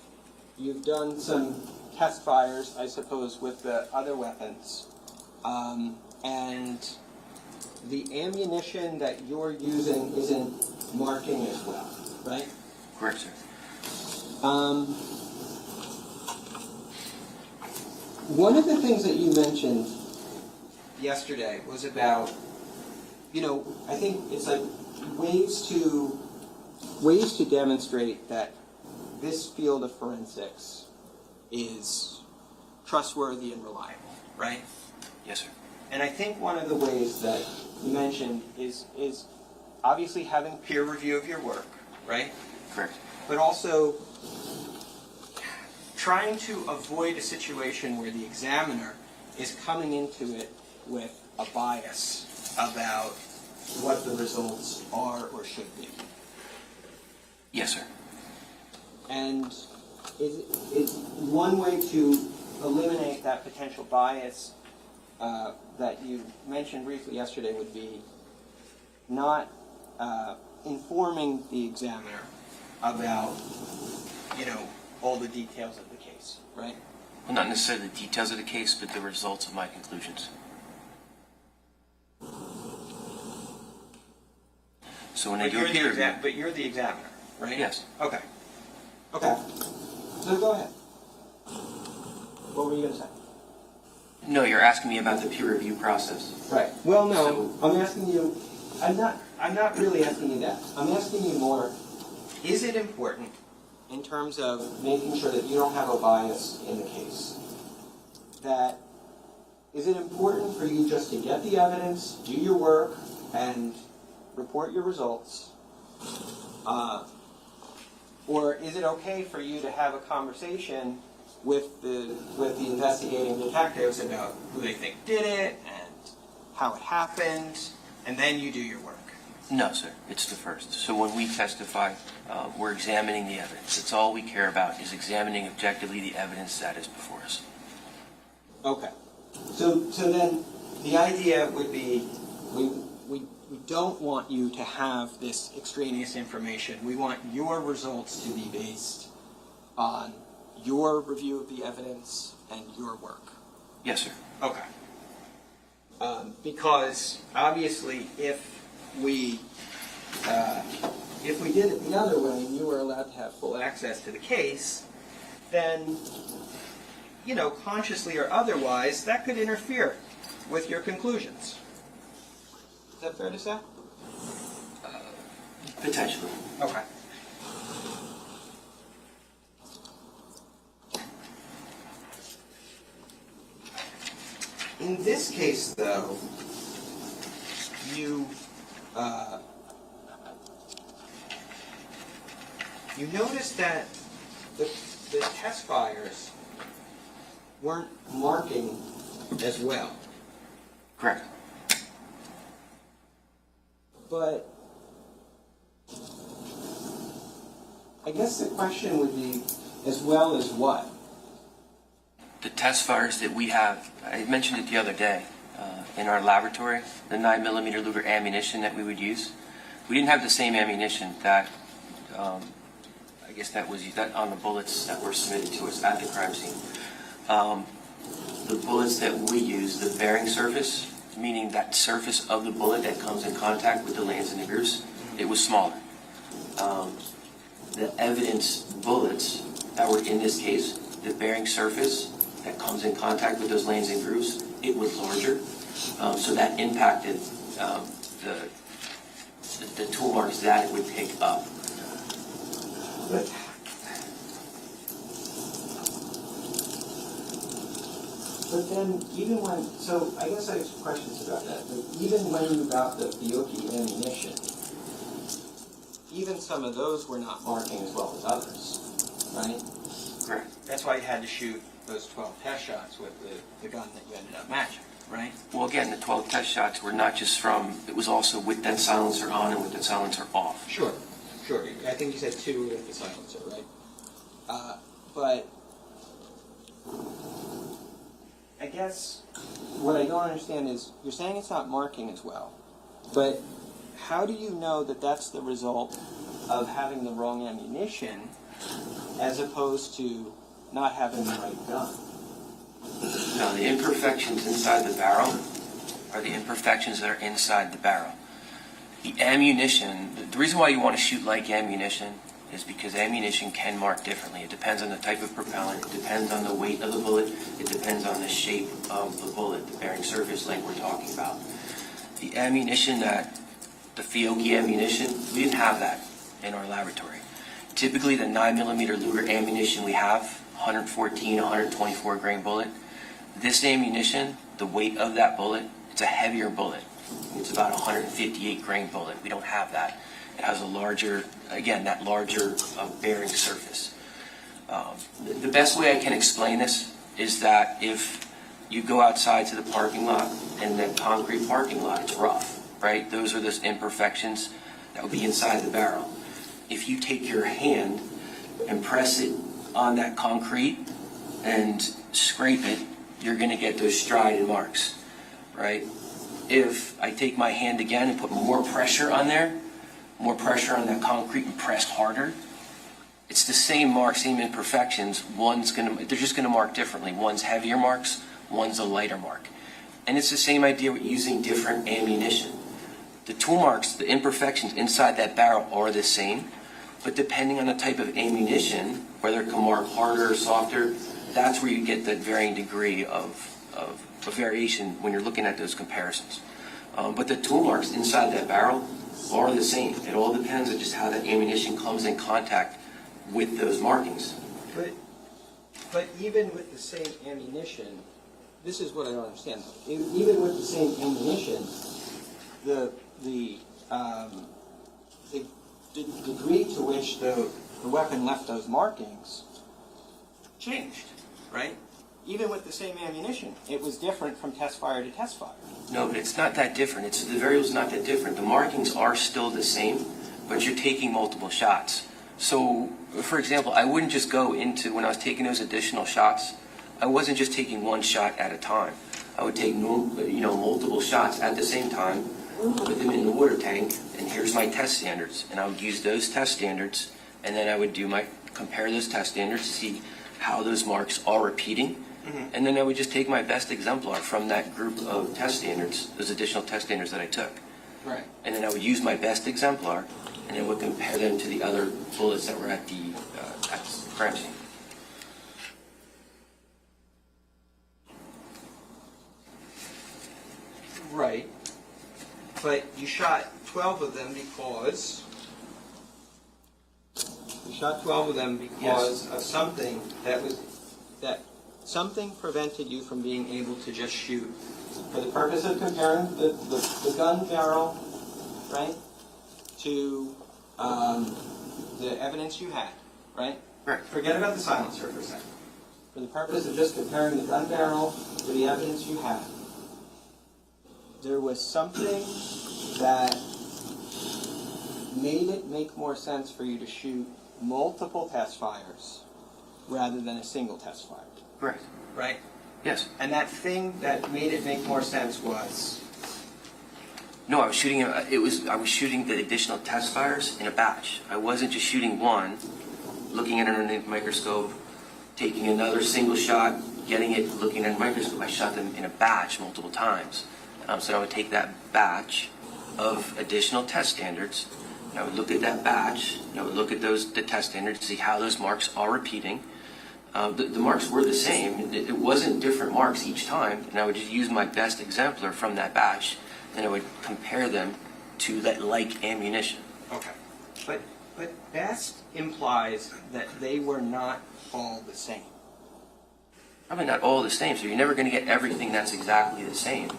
done some test fires, I suppose, with the other weapons, and the ammunition that you're using isn't marking as well, right?
Correct, sir.
One of the things that you mentioned yesterday was about, I think it's like ways to demonstrate that this field of forensics is trustworthy and reliable, right?
Yes, sir.
And I think one of the ways that you mentioned is obviously having peer review of your work, right?
Correct.
But also trying to avoid a situation where the examiner is coming into it with a bias about what the results are or should be.
Yes, sir.
And is one way to eliminate that potential bias that you mentioned briefly yesterday would be not informing the examiner about, all the details of the case, right?
Well, not necessarily the details of the case, but the results of my conclusions. So when I do a peer review,
But you're the examiner, right?
yes.
Okay. Okay. So go ahead. What were you going to say?
No, you're asking me about the peer review process.
Right. Well, no.
So-
I'm asking you. I'm not really asking you that. I'm asking you more. Is it important in terms of making sure that you don't have a bias in the case? Is it important for you just to get the evidence, do your work, and report your results? Or is it okay for you to have a conversation with the investigating detectives about who they think did it and how it happened, and then you do your work?
No, sir. It's the first. So when we testify, we're examining the evidence. That's all we care about, is examining objectively the evidence that is before us.
Okay. So then the idea would be we don't want you to have this extraneous information. We want your results to be based on your review of the evidence and your work.
Yes, sir.
Okay. Because obviously, if we did it the other way and you were allowed to have full access to the case, then, you know, consciously or otherwise, that could interfere with your conclusions. Is that fair to say?
Potentially.
Okay. In this case, though, you notice that the test fires weren't marking as well.
Correct.
But I guess the question would be, as well as what?
The test fires that we have, I mentioned it the other day, in our laboratory, the 9mm Luger ammunition that we would use, we didn't have the same ammunition that, I guess that was that on the bullets that were submitted to us at the crime scene. The bullets that we use, the bearing surface, meaning that surface of the bullet that comes in contact with the lands and the grooves, it was smaller. The evidence bullets that were in this case, the bearing surface that comes in contact with those lands and grooves, it was larger. So that impacted the tool marks that it would pick up.
But then, even when, so I guess I have some questions about that, but even when you got the Fiocchi ammunition, even some of those were not marking as well as others, right?
Correct.
That's why you had to shoot those 12 test shots with the gun that you ended up matching, right?
Well, again, the 12 test shots were not just from, it was also with that silencer on and with that silencer off.
Sure. I think you said 2 with the silencer, right? But I guess what I don't understand is you're saying it's not marking as well, but how do you know that that's the result of having the wrong ammunition as opposed to not having the right gun?
No, the imperfections inside the barrel are the imperfections that are inside the barrel. The ammunition, the reason why you want to shoot like ammunition is because ammunition can mark differently. It depends on the type of propellant, it depends on the weight of the bullet, it depends on the shape of the bullet, the bearing surface like we're talking about. The ammunition that, the Fiocchi ammunition, we didn't have that in our laboratory. Typically the 9mm Luger ammunition we have, 114, 124 grain bullet. This ammunition, the weight of that bullet, it's a heavier bullet. It's about 158 grain bullet. We don't have that. It has a larger, again, that larger bearing surface. The best way I can explain this is that if you go outside to the parking lot and that concrete parking lot, it's rough, right? Those are those imperfections that would be inside the barrel. If you take your hand and press it on that concrete and scrape it, you're going to get those striated marks, right? If I take my hand again and put more pressure on there, more pressure on that concrete and press harder, it's the same mark, same imperfections. They're just going to mark differently. One's heavier marks, one's a lighter mark. And it's the same idea with using different ammunition. The tool marks, the imperfections inside that barrel are the same, but depending on the type of ammunition, whether it can mark harder or softer, that's where you get that varying degree of variation when you're looking at those comparisons. But the tool marks inside that barrel are the same. It all depends on just how that ammunition comes in contact with those markings.
But even with the same ammunition, this is what I don't understand. Even with the same ammunition, the degree to which the weapon left those markings changed, right? Even with the same ammunition, it was different from test fire to test fire.
No, but it's not that different. The variable's not that different. The markings are still the same, but you're taking multiple shots. So, for example, I wouldn't just go into, when I was taking those additional shots, I wasn't just taking one shot at a time. I would take multiple shots at the same time, put them in the water tank, and here's my test standards. And I would use those test standards, and then I would compare those test standards to see how those marks are repeating. And then I would just take my best exemplar from that group of test standards, those additional test standards that I took.
Right.
And then I would use my best exemplar, and then would compare them to the other bullets that were at the crime scene.
Right. But you shot 12 of them because of something that something prevented you from being able to just shoot. For the purpose of comparing the gun barrel, right, to the evidence you had, right?
Right.
Forget about the silencer for a second. For the purpose of just comparing the gun barrel to the evidence you had, there was something that made it make more sense for you to shoot multiple test fires rather than a single test fire.
Correct.
Right?
Yes.
And that thing that made it make more sense was?
No, I was shooting. I was shooting the additional test fires in a batch. I wasn't just shooting one, looking at it underneath the microscope, taking another single shot, getting it, looking at a microscope. I shot them in a batch multiple times. So I would take that batch of additional test standards, and I would look at that batch, and I would look at the test standards to see how those marks are repeating. The marks were the same. It wasn't different marks each time, and I would just use my best exemplar from that batch, and I would compare them to that like ammunition.
Okay. But best implies that they were not all the same.
Probably not all the same, so you're never going to get everything that's exactly the same.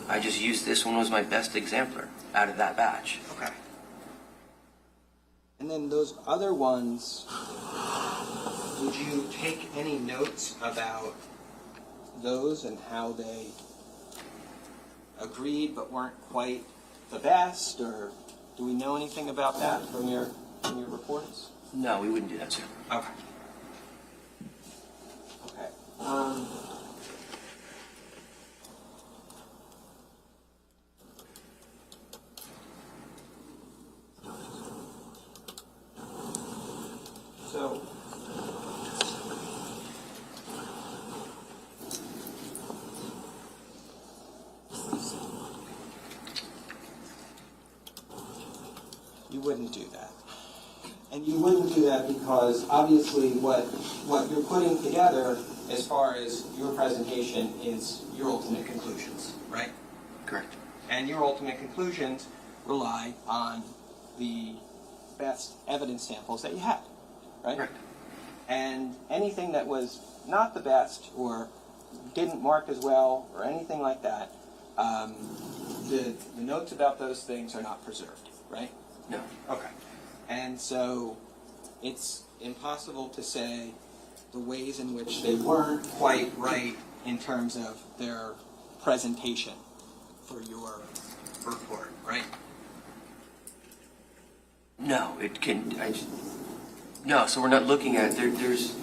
I just used this one was my best exemplar out of that batch.
Okay. And then those other ones, would you take any notes about those and how they agreed but weren't quite the best, or do we know anything about that from your reports?
No, we wouldn't do that, sir.
Okay. Okay. So, you wouldn't do that. And you wouldn't do that because obviously what you're putting together as far as your presentation is your ultimate conclusions, right?
Correct.
And your ultimate conclusions rely on the best evidence samples that you had, right?
Correct.
And anything that was not the best or didn't mark as well or anything like that, the notes about those things are not preserved, right?
No.
Okay. And so it's impossible to say the ways in which they weren't quite right in terms of their presentation for your report, right?
No, it can. No, so we're not looking at there's.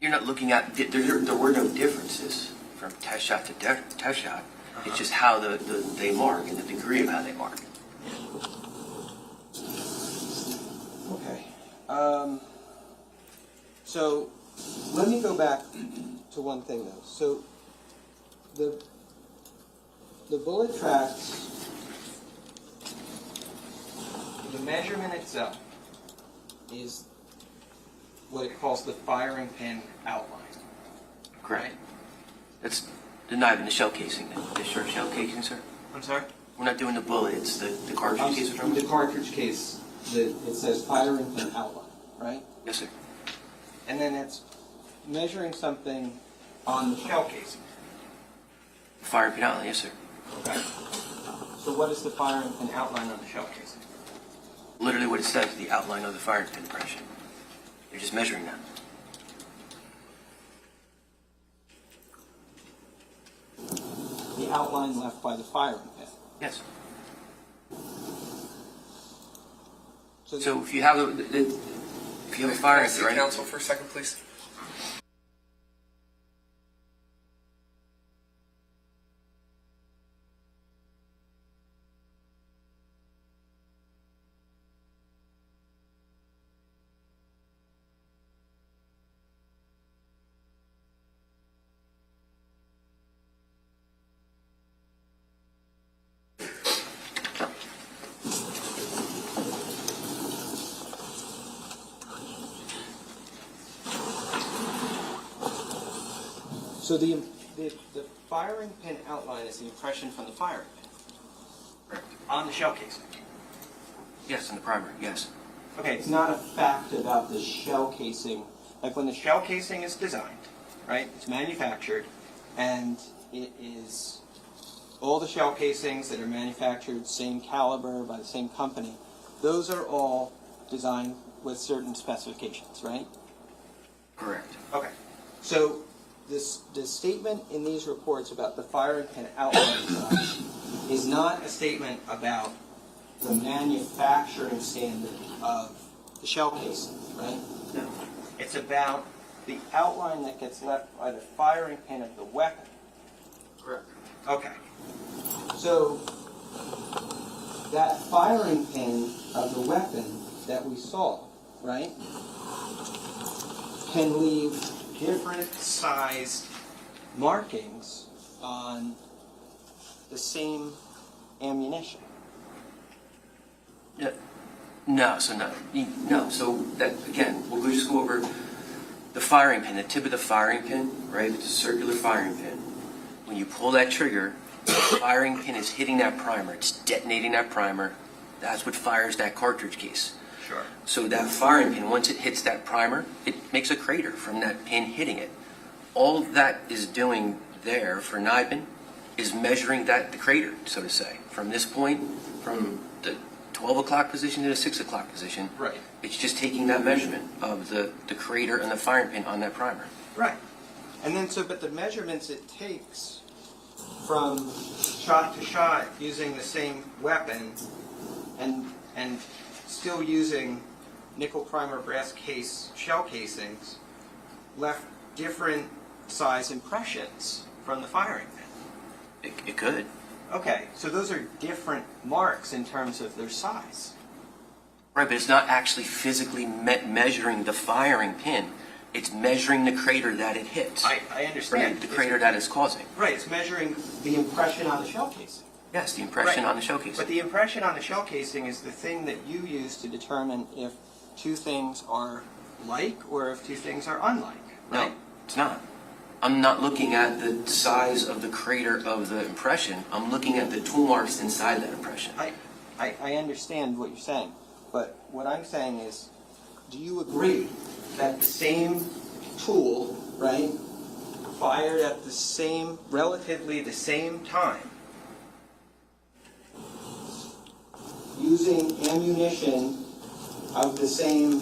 You're not looking at there were no differences from test shot to test shot. It's just how they mark and the degree of how they mark.
Okay. So let me go back to one thing though. So the bullet tracks, the measurement itself is what it calls the firing pin outline.
Correct. That's the knife and the shell casing, the short shell casing, sir.
I'm sorry?
We're not doing the bullet. It's the cartridge case.
The cartridge case, it says firing pin outline, right?
Yes, sir.
And then it's measuring something on the shell casing.
Firing pin outline, yes, sir.
Okay. So what is the firing pin outline on the shell casing?
Literally what it says, the outline of the firing pin impression. You're just measuring that.
The outline left by the firing pin.
Yes.
So
if you have a firing
Can I see
pin, right?
counsel for a second, please?
So the firing pin outline is the impression from the firing pin on the shell casing.
Yes, in the primary, yes.
Okay, it's not a fact about the shell casing. Like when the shell casing is designed, right? It's manufactured, and it is all the shell casings that are manufactured, same caliber by the same company. Those are all designed with certain specifications, right?
Correct.
Okay. So the statement in these reports about the firing pin outline size is not a statement about the manufacturing standard of the shell casing, right?
No.
It's about the outline that gets left by the firing pin of the weapon.
Correct.
Okay. So that firing pin of the weapon that we saw, right, can leave different sized markings on the same ammunition.
No, so that, again, we'll just go over the firing pin, the tip of the firing pin, right? It's a circular firing pin. When you pull that trigger, the firing pin is hitting that primer. It's detonating that primer. That's what fires that cartridge case.
Sure.
So that firing pin, once it hits that primer, it makes a crater from that pin hitting it. All that is doing there for NIBIN is measuring the crater, so to say. From this point, from the 12 o'clock position to the 6 o'clock position,
Right.
it's just taking that measurement of the crater and the firing pin on that primer.
Right. And then but the measurements it takes from shot to shot using the same weapon and still using nickel primer brass case shell casings left different size impressions from the firing pin.
It could.
Okay, so those are different marks in terms of their size.
Right, but it's not actually physically measuring the firing pin. It's measuring the crater that it hits.
I understand.
Right, the crater that it's causing.
Right, it's measuring the impression on the shell casing.
Yes, the impression
Right.
on the shell casing.
But the impression on the shell casing is the thing that you use to determine if two things are like or if two things are unlike, right?
No, it's not. I'm not looking at the size of the crater of the impression. I'm looking at the tool marks inside that impression.
I understand what you're saying, but what I'm saying is, do you agree that the same tool, right, fired at relatively the same time, using ammunition of the same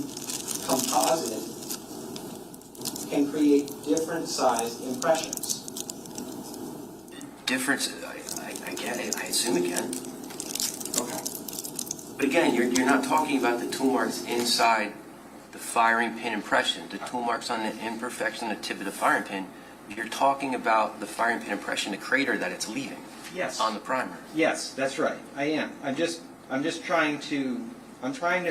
composite, can create different sized impressions?
Difference, I get it. I assume it can.
Okay.
But again, you're not talking about the tool marks inside the firing pin impression. The tool marks on the imperfection on the tip of the firing pin. You're talking about the firing pin impression, the crater that it's leaving.
Yes.
On the primer.
Yes, that's right. I am. I'm just trying to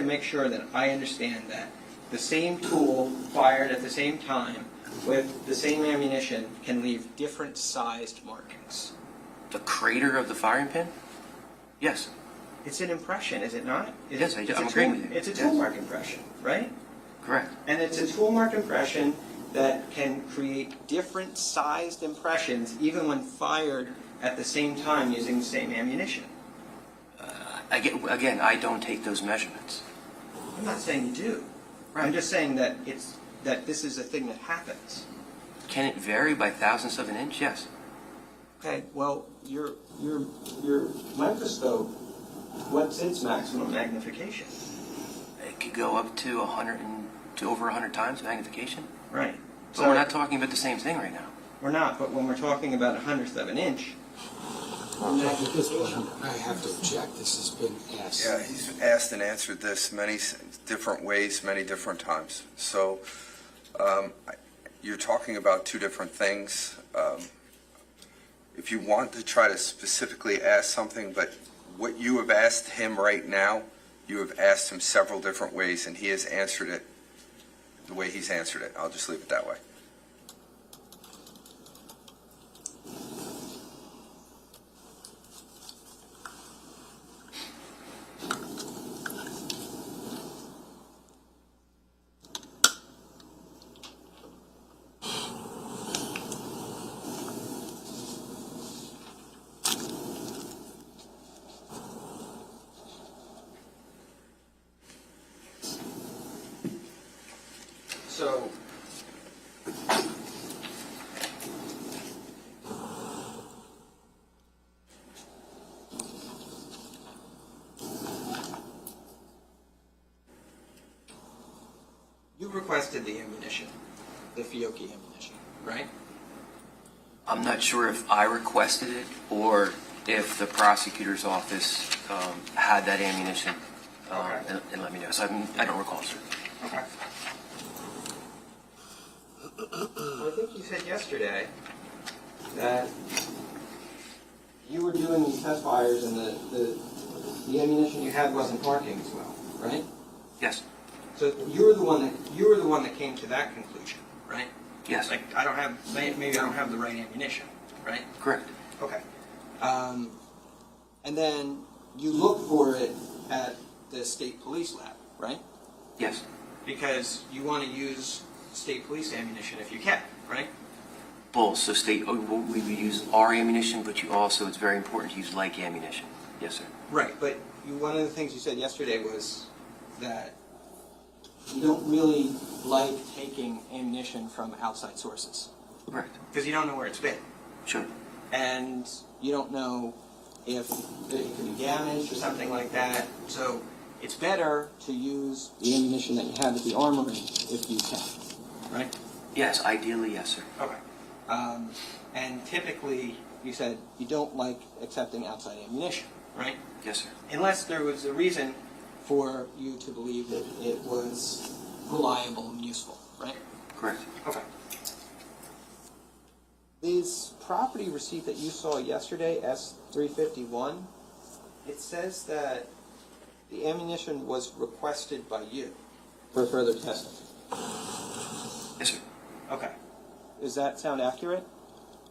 make sure that I understand that the same tool fired at the same time with the same ammunition can leave different sized markings.
The crater of the firing pin? Yes.
It's an impression, is it not?
Yes, I'm agreeing with you.
It's a tool mark impression, right?
Correct.
And it's a tool mark impression that can create different sized impressions even when fired at the same time using the same ammunition.
Again, I don't take those measurements.
I'm not saying you do.
Right.
I'm just saying that this is a thing that happens.
Can it vary by thousandths of an inch? Yes.
Okay, well, your microscope, what's its maximum magnification?
It could go up to over 100 times magnification.
Right.
But we're not talking about the same thing right now.
We're not, but when we're talking about a hundredth of an inch,
At this point, I have to object. This has been asked.
Yeah, he's asked and answered this many different ways, many different times. So you're talking about two different things. If you want to try to specifically ask something, but what you have asked him right now, you have asked him several different ways, and he has answered it the way he's answered it. I'll just leave it that way.
requested the ammunition, the Fiocchi ammunition, right?
I'm not sure if I requested it or if the prosecutor's office had that ammunition
Okay.
and let me know. So I don't recall, sir.
Okay. I think you said yesterday that you were doing these test fires and the ammunition you had wasn't marking as well, right?
Yes.
So you were the one that came to that conclusion, right?
Yes.
Like maybe I don't have the right ammunition, right?
Correct.
Okay. And then you look for it at the state police lab, right?
Yes.
Because you want to use state police ammunition if you can, right?
Both. So we use our ammunition, but you also, it's very important to use like ammunition. Yes, sir.
Right, but one of the things you said yesterday was that you don't really like taking ammunition from outside sources.
Correct.
Because you don't know where it's been.
Sure.
And you don't know if it could be damaged or something like that. So it's better to use the ammunition that you have at the armory if you can, right?
Yes, ideally, yes, sir.
Okay. And typically, you said you don't like accepting outside ammunition, right?
Yes, sir.
Unless there was a reason for you to believe that it was reliable and useful, right?
Correct.
Okay. This property receipt that you saw yesterday, S-351, it says that the ammunition was requested by you for further testing.
Yes, sir.
Okay. Does that sound accurate?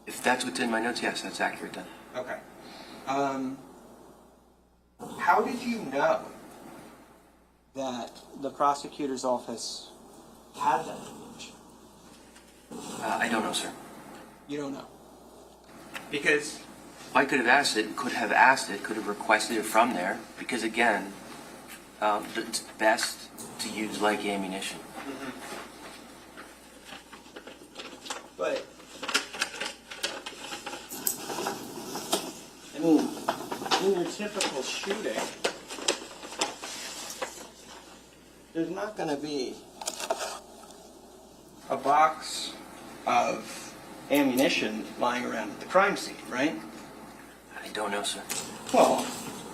If that's what's in my notes, yes, that's accurate then.
Okay. How did you know that the prosecutor's office had that ammunition?
I don't know, sir.
You don't know. Because
I could have asked it, could have requested it from there, because again, it's best to use like ammunition.
But, I mean, in your typical shooting, there's not going to be a box of ammunition lying around at the crime scene, right?
I don't know, sir.
Well,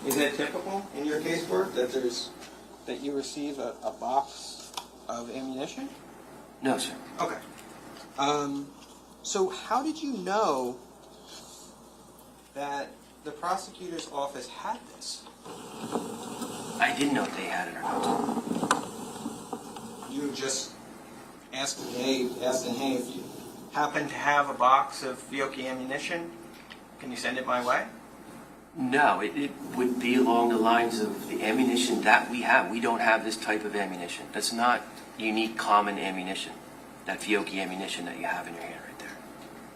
is it typical in your casework that you receive a box of ammunition?
No, sir.
Okay. So how did you know that the prosecutor's office had this?
I didn't know if they had it or not.
You just asked them, hey, if you happen to have a box of Fiocchi ammunition, can you send it my way?
No, it would be along the lines of the ammunition that we have. We don't have this type of ammunition. That's not unique, common ammunition. That Fiocchi ammunition that you have in your hand right there.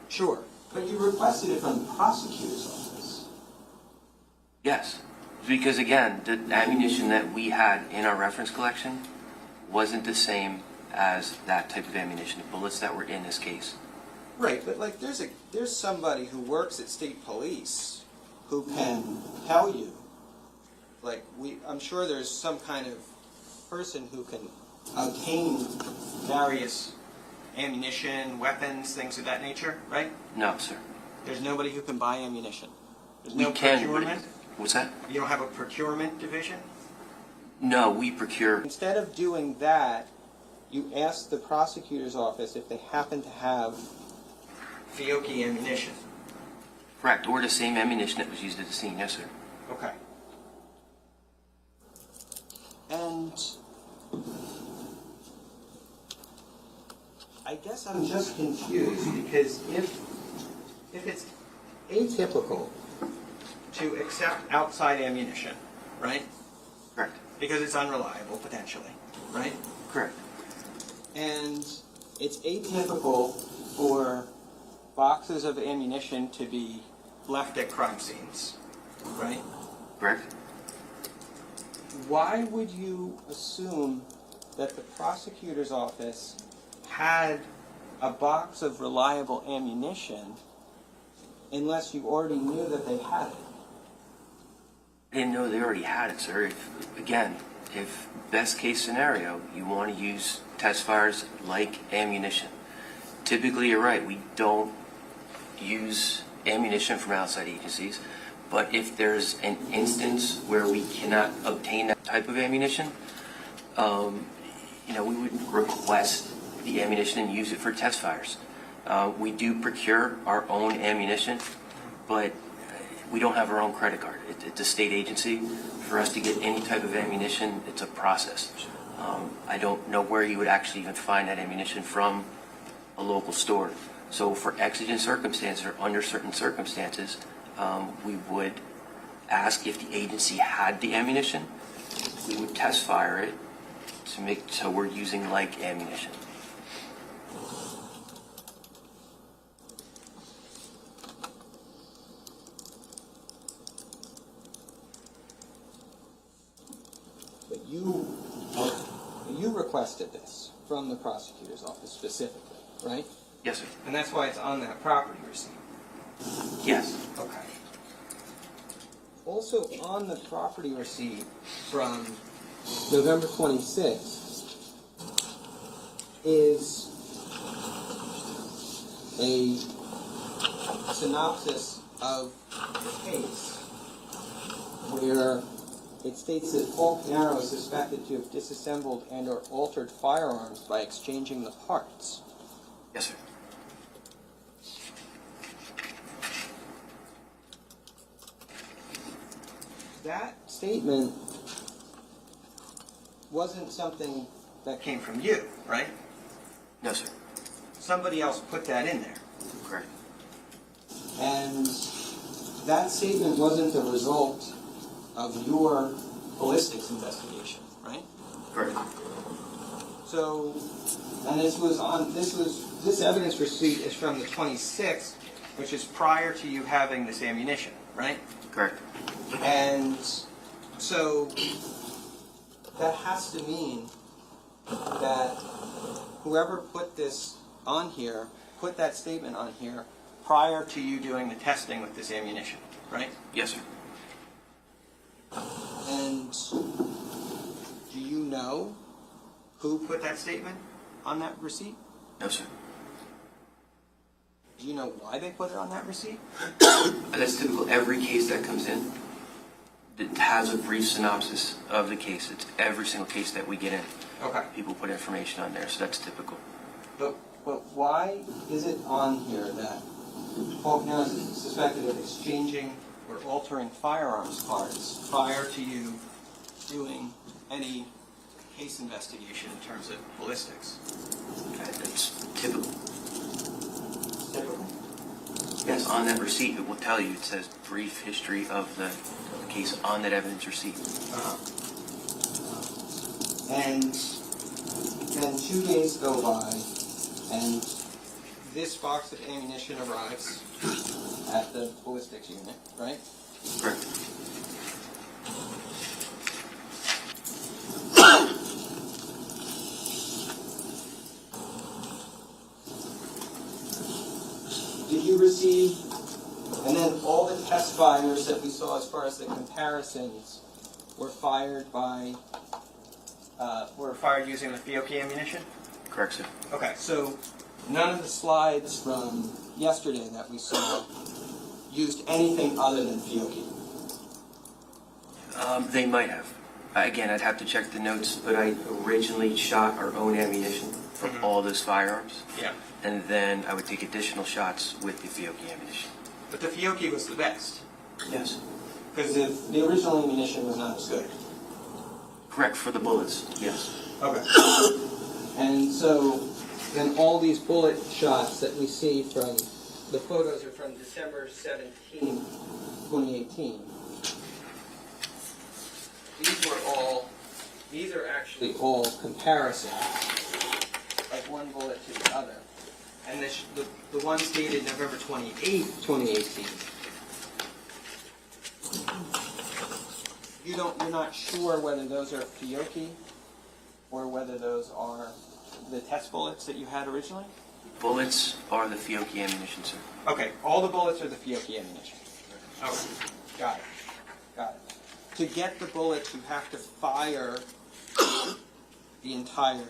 Sure. But you requested it from the prosecutor's office.
Yes, because again, the ammunition that we had in our reference collection wasn't the same as that type of ammunition, the bullets that were in this case.
Right, but like there's somebody who works at state police who can tell you, like I'm sure there's some kind of person who can obtain various ammunition, weapons, things of that nature, right?
No, sir.
There's nobody who can buy ammunition. There's
We
no
can.
procurement.
What's that?
You don't have a procurement division?
No, we procure.
Instead of doing that, you ask the prosecutor's office if they happen to have Fiocchi ammunition.
Correct, or the same ammunition that was used at the scene. Yes, sir.
Okay. And I guess I'm just confused because if it's atypical to accept outside ammunition, right?
Correct.
Because it's unreliable potentially, right?
Correct.
And it's atypical for boxes of ammunition to be left at crime scenes, right?
Correct.
Why would you assume that the prosecutor's office had a box of reliable ammunition unless you already knew that they had it?
I didn't know they already had it, sir. Again, if best case scenario, you want to use test fires like ammunition. Typically, you're right, we don't use ammunition from outside agencies, but if there's an instance where we cannot obtain that type of ammunition, we would request the ammunition and use it for test fires. We do procure our own ammunition, but we don't have our own credit card. It's a state agency. For us to get any type of ammunition, it's a process. I don't know where you would actually even find that ammunition from a local store. So for exigent circumstances or under certain circumstances, we would ask if the agency had the ammunition. We would test fire it to make so we're using like ammunition.
But you requested this from the prosecutor's office specifically, right?
Yes, sir.
And that's why it's on that property receipt.
Yes.
Okay. Also on the property receipt from November 26th is a synopsis of the case where it states that Paul Caneiro is suspected to have disassembled and or altered firearms by exchanging the parts.
Yes, sir.
That statement wasn't something that came from you, right?
No, sir.
Somebody else put that in there.
Correct.
And that statement wasn't the result of your ballistics investigation, right?
Correct.
So, and this evidence receipt is from the 26th, which is prior to you having this ammunition, right?
Correct.
And so that has to mean that whoever put this on here, put that statement on here prior to you doing the testing with this ammunition, right?
Yes, sir.
And do you know who put that statement on that receipt?
No, sir.
Do you know why they put it on that receipt?
That's typical. Every case that comes in, it has a brief synopsis of the case. It's every single case that we get in.
Okay.
People put information on there, so that's typical.
But why is it on here that Paul Caneiro is suspected of exchanging or altering firearms parts prior to you doing any case investigation in terms of ballistics?
That's typical.
Typical?
Yes, on that receipt, it will tell you. It says brief history of the case on that evidence receipt.
And then 2 days go by, and this box of ammunition arrives at the ballistics unit, right?
Correct.
Did you receive, and then all the test fires that we saw as far as the comparisons were fired by, were fired using the Fiocchi ammunition?
Correct, sir.
Okay, so none of the slides from yesterday that we saw used anything other than Fiocchi.
They might have. Again, I'd have to check the notes, but I originally shot our own ammunition from all those firearms.
Yeah.
And then I would take additional shots with the Fiocchi ammunition.
But the Fiocchi was the best,
Yes.
because the original ammunition was not as good.
Correct, for the bullets, yes.
Okay. And so then all these bullet shots that we see from, the photos are from December 17, 2018. These are actually all comparisons, like one bullet to the other. And the ones dated November 28, 2018. You're not sure whether those are Fiocchi or whether those are the test bullets that you had originally?
Bullets are the Fiocchi ammunition, sir.
Okay, all the bullets are the Fiocchi ammunition. Okay, got it. To get the bullets, you have to fire the entire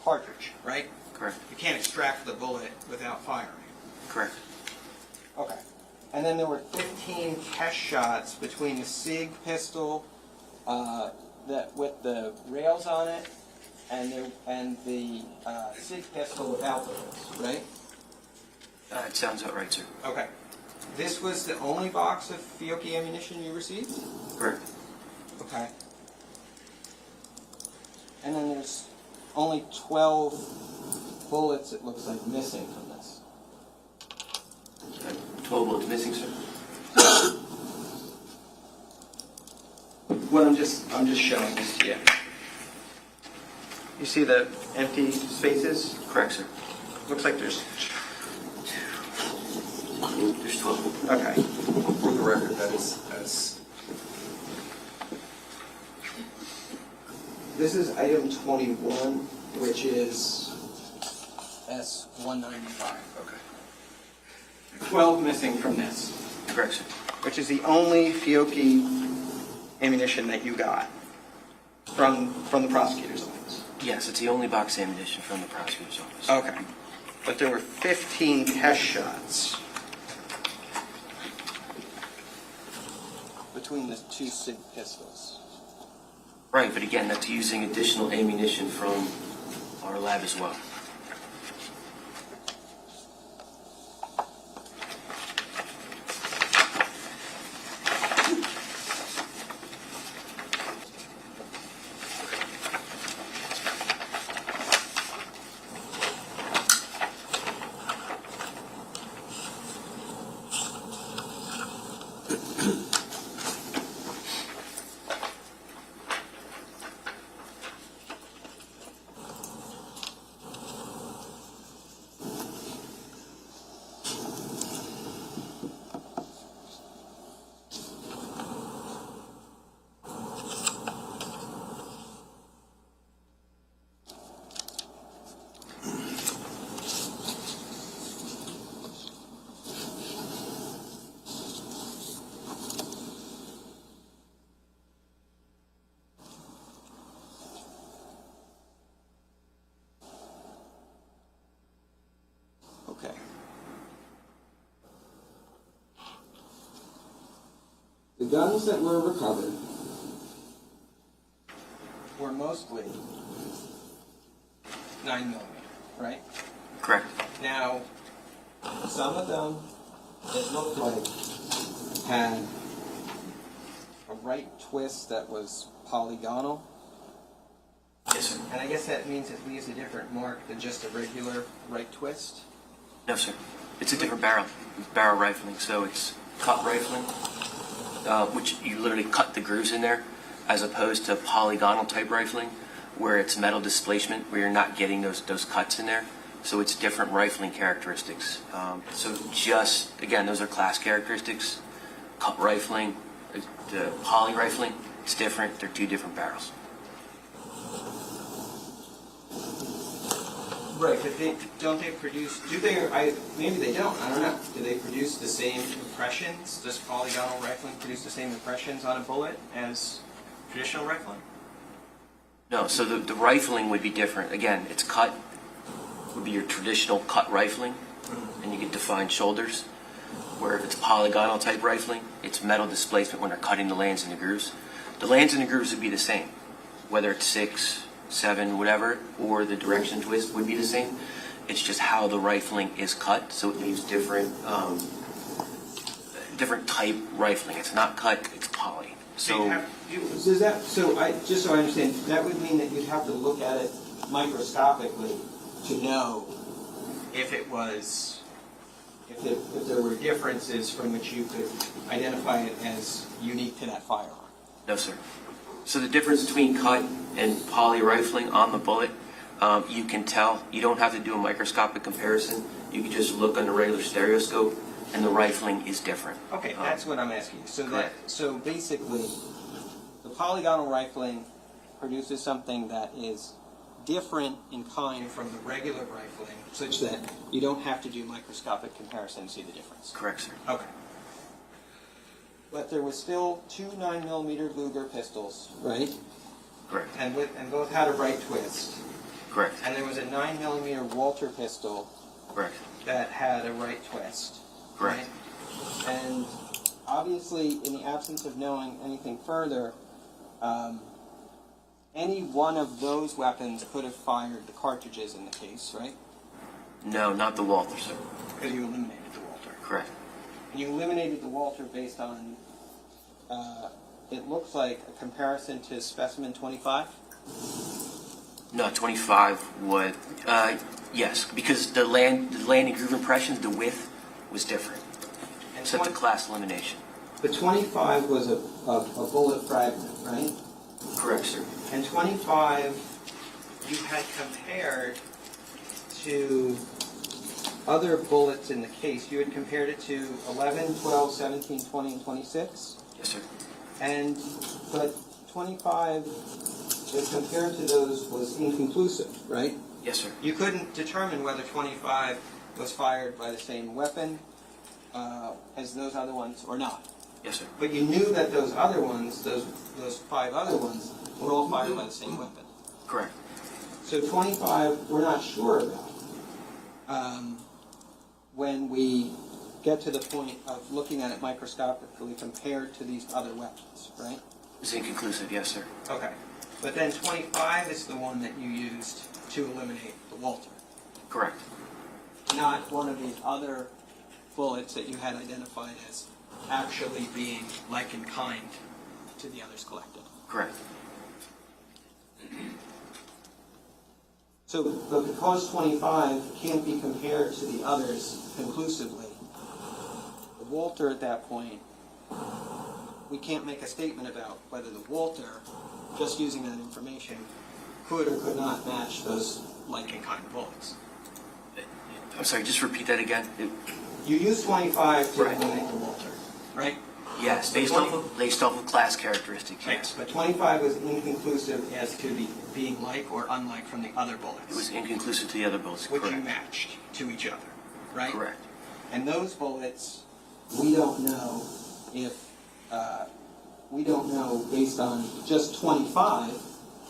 cartridge, right?
Correct.
You can't extract the bullet without firing.
Correct.
Okay. And then there were 15 test shots between the Sig pistol that with the rails on it and the Sig pistol without the rails, right?
It sounds about right, sir.
Okay. This was the only box of Fiocchi ammunition you received?
Correct.
Okay. And then there's only 12 bullets, it looks like, missing from this.
12 bullets missing, sir.
What I'm just showing this to you. You see the empty spaces?
Correct, sir.
Looks like there's...
There's 12.
Okay.
For the record, that is
This is item 21, which is S195.
okay.
12 missing from this,
Correct, sir.
which is the only Fiocchi ammunition that you got from the prosecutor's office.
Yes, it's the only box ammunition from the prosecutor's office.
Okay. But there were 15 test shots between the two Sig pistols.
Right, but again, that's using additional ammunition from our lab as well.
Okay. The guns that were recovered were mostly 9mm, right?
Correct.
Now, some of them, it looked like, had a right twist that was polygonal.
Yes, sir.
And I guess that means that we use a different mark than just a regular right twist.
No, sir. It's a different barrel. Barrel rifling, so it's cut rifling, which you literally cut the grooves in there, as opposed to polygonal type rifling, where it's metal displacement, where you're not getting those cuts in there. So it's different rifling characteristics. So just, again, those are class characteristics. Cut rifling, the poly rifling, it's different. They're two different barrels.
Right, but don't they produce, maybe they don't, I don't know. Do they produce the same impressions? Does polygonal rifling produce the same impressions on a bullet as traditional rifling?
No, so the rifling would be different. Again, it's cut, would be your traditional cut rifling, and you get defined shoulders. Where if it's polygonal type rifling, it's metal displacement when they're cutting the lands and the grooves. The lands and the grooves would be the same, whether it's 6, 7, whatever, or the direction twist would be the same. It's just how the rifling is cut, so it leaves different type rifling. It's not cut, it's poly. So
just so I understand, that would mean that you'd have to look at it microscopically to know if it was, if there were differences from which you could identify it as unique to that firearm.
no, sir. So the difference between cut and poly rifling on the bullet, you can tell. You don't have to do a microscopic comparison. You can just look on the regular stereoscope, and the rifling is different.
Okay, that's what I'm asking.
correct.
So basically, the polygonal rifling produces something that is different in kind from the regular rifling, such that you don't have to do microscopic comparison to see the difference.
Correct, sir.
Okay. But there was still 2 9mm Luger pistols, right?
Correct.
And both had a right twist.
Correct.
And there was a 9mm Walter pistol
Correct.
that had a right twist.
Correct.
Right? And obviously, in the absence of knowing anything further, any one of those weapons could have fired the cartridges in the case, right?
No, not the Walther, sir.
Because you eliminated the Walter.
Correct.
And you eliminated the Walter based on, it looks like a comparison to specimen 25?
No, 25 would, yes, because the landing groove impressions, the width was different.
And
Except the class elimination.
The 25 was a bullet fragment, right?
Correct, sir.
And 25 you had compared to other bullets in the case. You had compared it to 11, 12, 17, 20, and 26.
Yes, sir.
But 25, as compared to those, was inconclusive, right?
Yes, sir.
You couldn't determine whether 25 was fired by the same weapon as those other ones or not.
Yes, sir.
But you knew that those other ones, those 5 other ones, were all fired by the same weapon.
Correct.
So 25, we're not sure about. When we get to the point of looking at it microscopically compared to these other weapons, right?
It's inconclusive, yes, sir.
Okay. But then 25 is the one that you used to eliminate the Walter,
Correct.
not one of these other bullets that you had identified as actually being like in kind to the others collected.
Correct.
So, but because 25 can't be compared to the others conclusively, the Walter at that point, we can't make a statement about whether the Walter, just using that information, could or could not match those like in kind bullets.
I'm sorry, just repeat that again.
You use 25 to
Right.
eliminate the Walter, right?
Yes, based off of class characteristics, yes.
But 25 was inconclusive as to the being like or unlike from the other
It
bullets,
was inconclusive to the other bullets,
which you
correct.
matched to each other, right?
Correct.
And those bullets, we don't know if, we don't know based on just 25,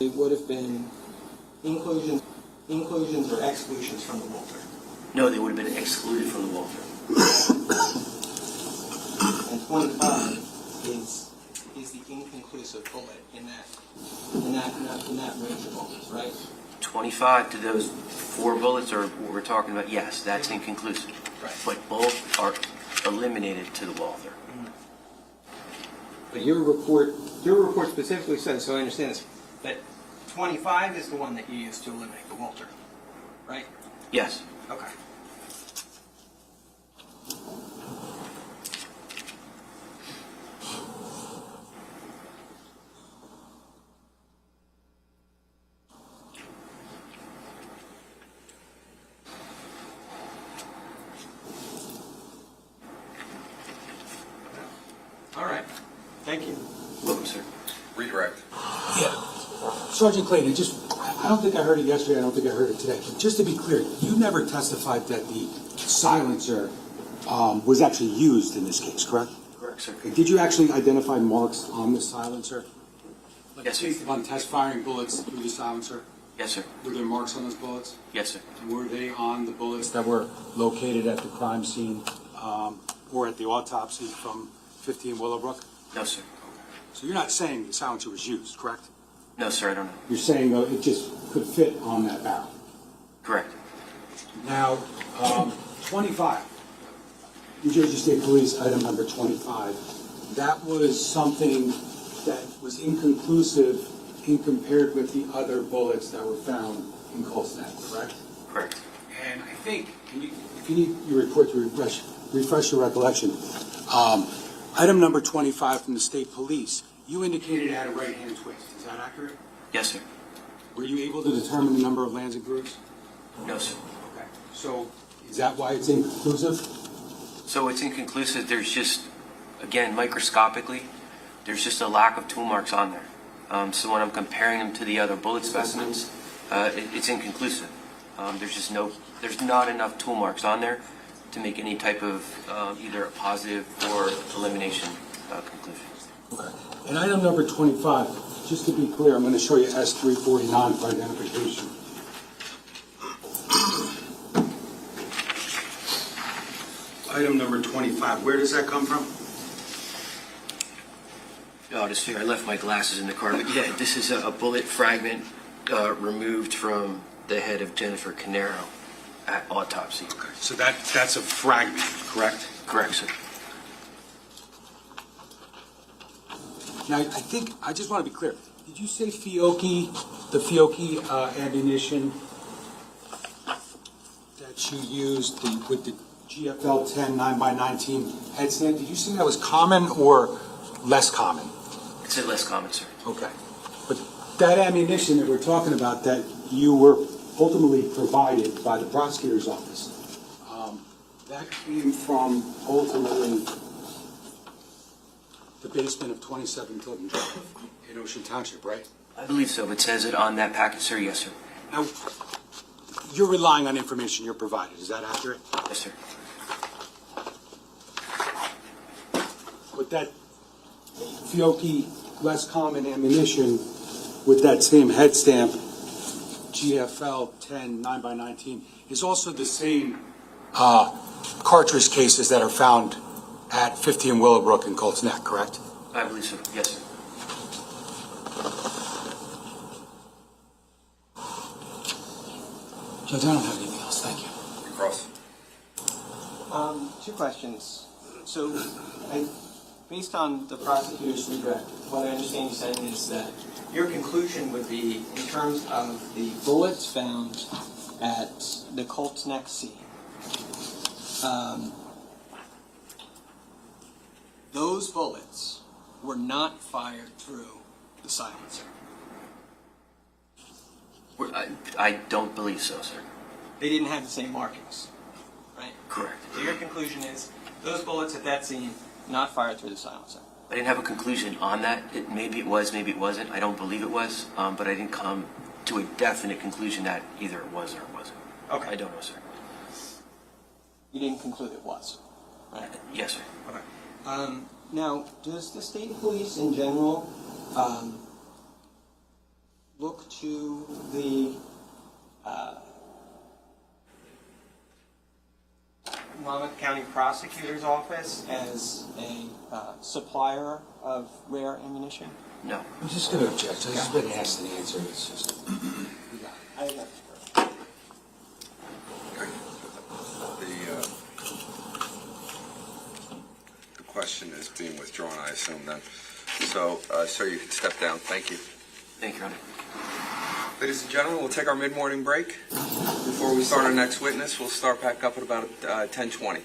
it would have been inclusions or exclusions from the Walter.
No, they would have been excluded from the Walter.
And 25 is the inconclusive bullet in that range of bullets, right?
25 to those 4 bullets are what we're talking about, yes, that's inconclusive.
Right.
But both are eliminated to the Walther.
But your report specifically says, so I understand this, that 25 is the one that you used to eliminate the Walter, right?
Yes.
Okay. All right. Thank you.
Welcome, sir.
Redirect.
Yeah. Sergeant Clayton, I don't think I heard it yesterday, I don't think I heard it today. But just to be clear, you never testified that the silencer was actually used in this case, correct?
Correct, sir.
Did you actually identify marks on the silencer?
Yes, sir.
Based upon test firing bullets through the silencer?
Yes, sir.
Were there marks on those bullets?
Yes, sir.
And were they on the bullets that were located at the crime scene or at the autopsy from 15 Willowbrook?
No, sir.
So you're not saying the silencer was used, correct?
No, sir, I don't know.
You're saying it just could fit on that barrel.
Correct.
Now, 25, New Jersey State Police item number 25, that was something that was inconclusive in compared with the other bullets that were found in Colstat, correct?
Correct.
And I think, if you need your report to refresh your recollection, item number 25 from the state police, you indicated it had a right-hand twist. Is that accurate?
Yes, sir.
Were you able to determine the number of lands and grooves?
No, sir.
Okay. So is that why it's inconclusive?
So it's inconclusive. There's just, again, microscopically, there's just a lack of tool marks on there. So when I'm comparing them to the other bullet specimens, it's inconclusive. There's not enough tool marks on there to make any type of either a positive or elimination conclusion.
Okay. And item number 25, just to be clear, I'm going to show you S349 for identification. Item number 25, where does that come from?
Oh, just figure I left my glasses in the car. But yeah, this is a bullet fragment removed from the head of Jennifer Caneiro at autopsy.
So that's a fragment, correct?
Correct, sir.
Now, I just want to be clear. Did you say Fiocchi, the Fiocchi ammunition that you used with the GFL 10 9x19 head stamp, did you say that was common or less common?
It's a less common, sir.
Okay. But that ammunition that we're talking about that you were ultimately provided by the prosecutor's office, that came from ultimately the basement of 27 Tilton Drive in Ocean Township, right?
I believe so. It says it on that packet, sir. Yes, sir.
Now, you're relying on information you're provided. Is that accurate?
Yes, sir.
With that Fiocchi less common ammunition with that same head stamp, GFL 10 9x19, is also the same cartridge cases that are found at 15 Willowbrook in Colts Neck, correct?
I believe so. Yes, sir.
Judge, I don't have anything else. Thank you.
Cross.
Two questions. So, based on the prosecutor's redirect, what I understand you saying is that your conclusion would be, in terms of the bullets found at the Colts Neck scene, those bullets were not fired through the silencer.
I don't believe so, sir.
They didn't have the same markings, right?
Correct.
So your conclusion is those bullets at that scene not fired through the silencer.
I didn't have a conclusion on that. Maybe it was, maybe it wasn't. I don't believe it was, but I didn't come to a definite conclusion that either it was or it wasn't.
Okay.
I don't know, sir.
You didn't conclude it was, right?
Yes, sir.
Okay. Now, does the state police in general look to the Monmouth County Prosecutor's Office as a supplier of rare ammunition?
No.
I'm just going to object. This has been asked and answered. It's just.
I got
The question is being withdrawn, I assume then. So, sir, you can step down. Thank you.
Thank you, Your Honor.
Ladies and gentlemen, we'll take our mid-morning break. Before we start our next witness, we'll start back up at about 10:20.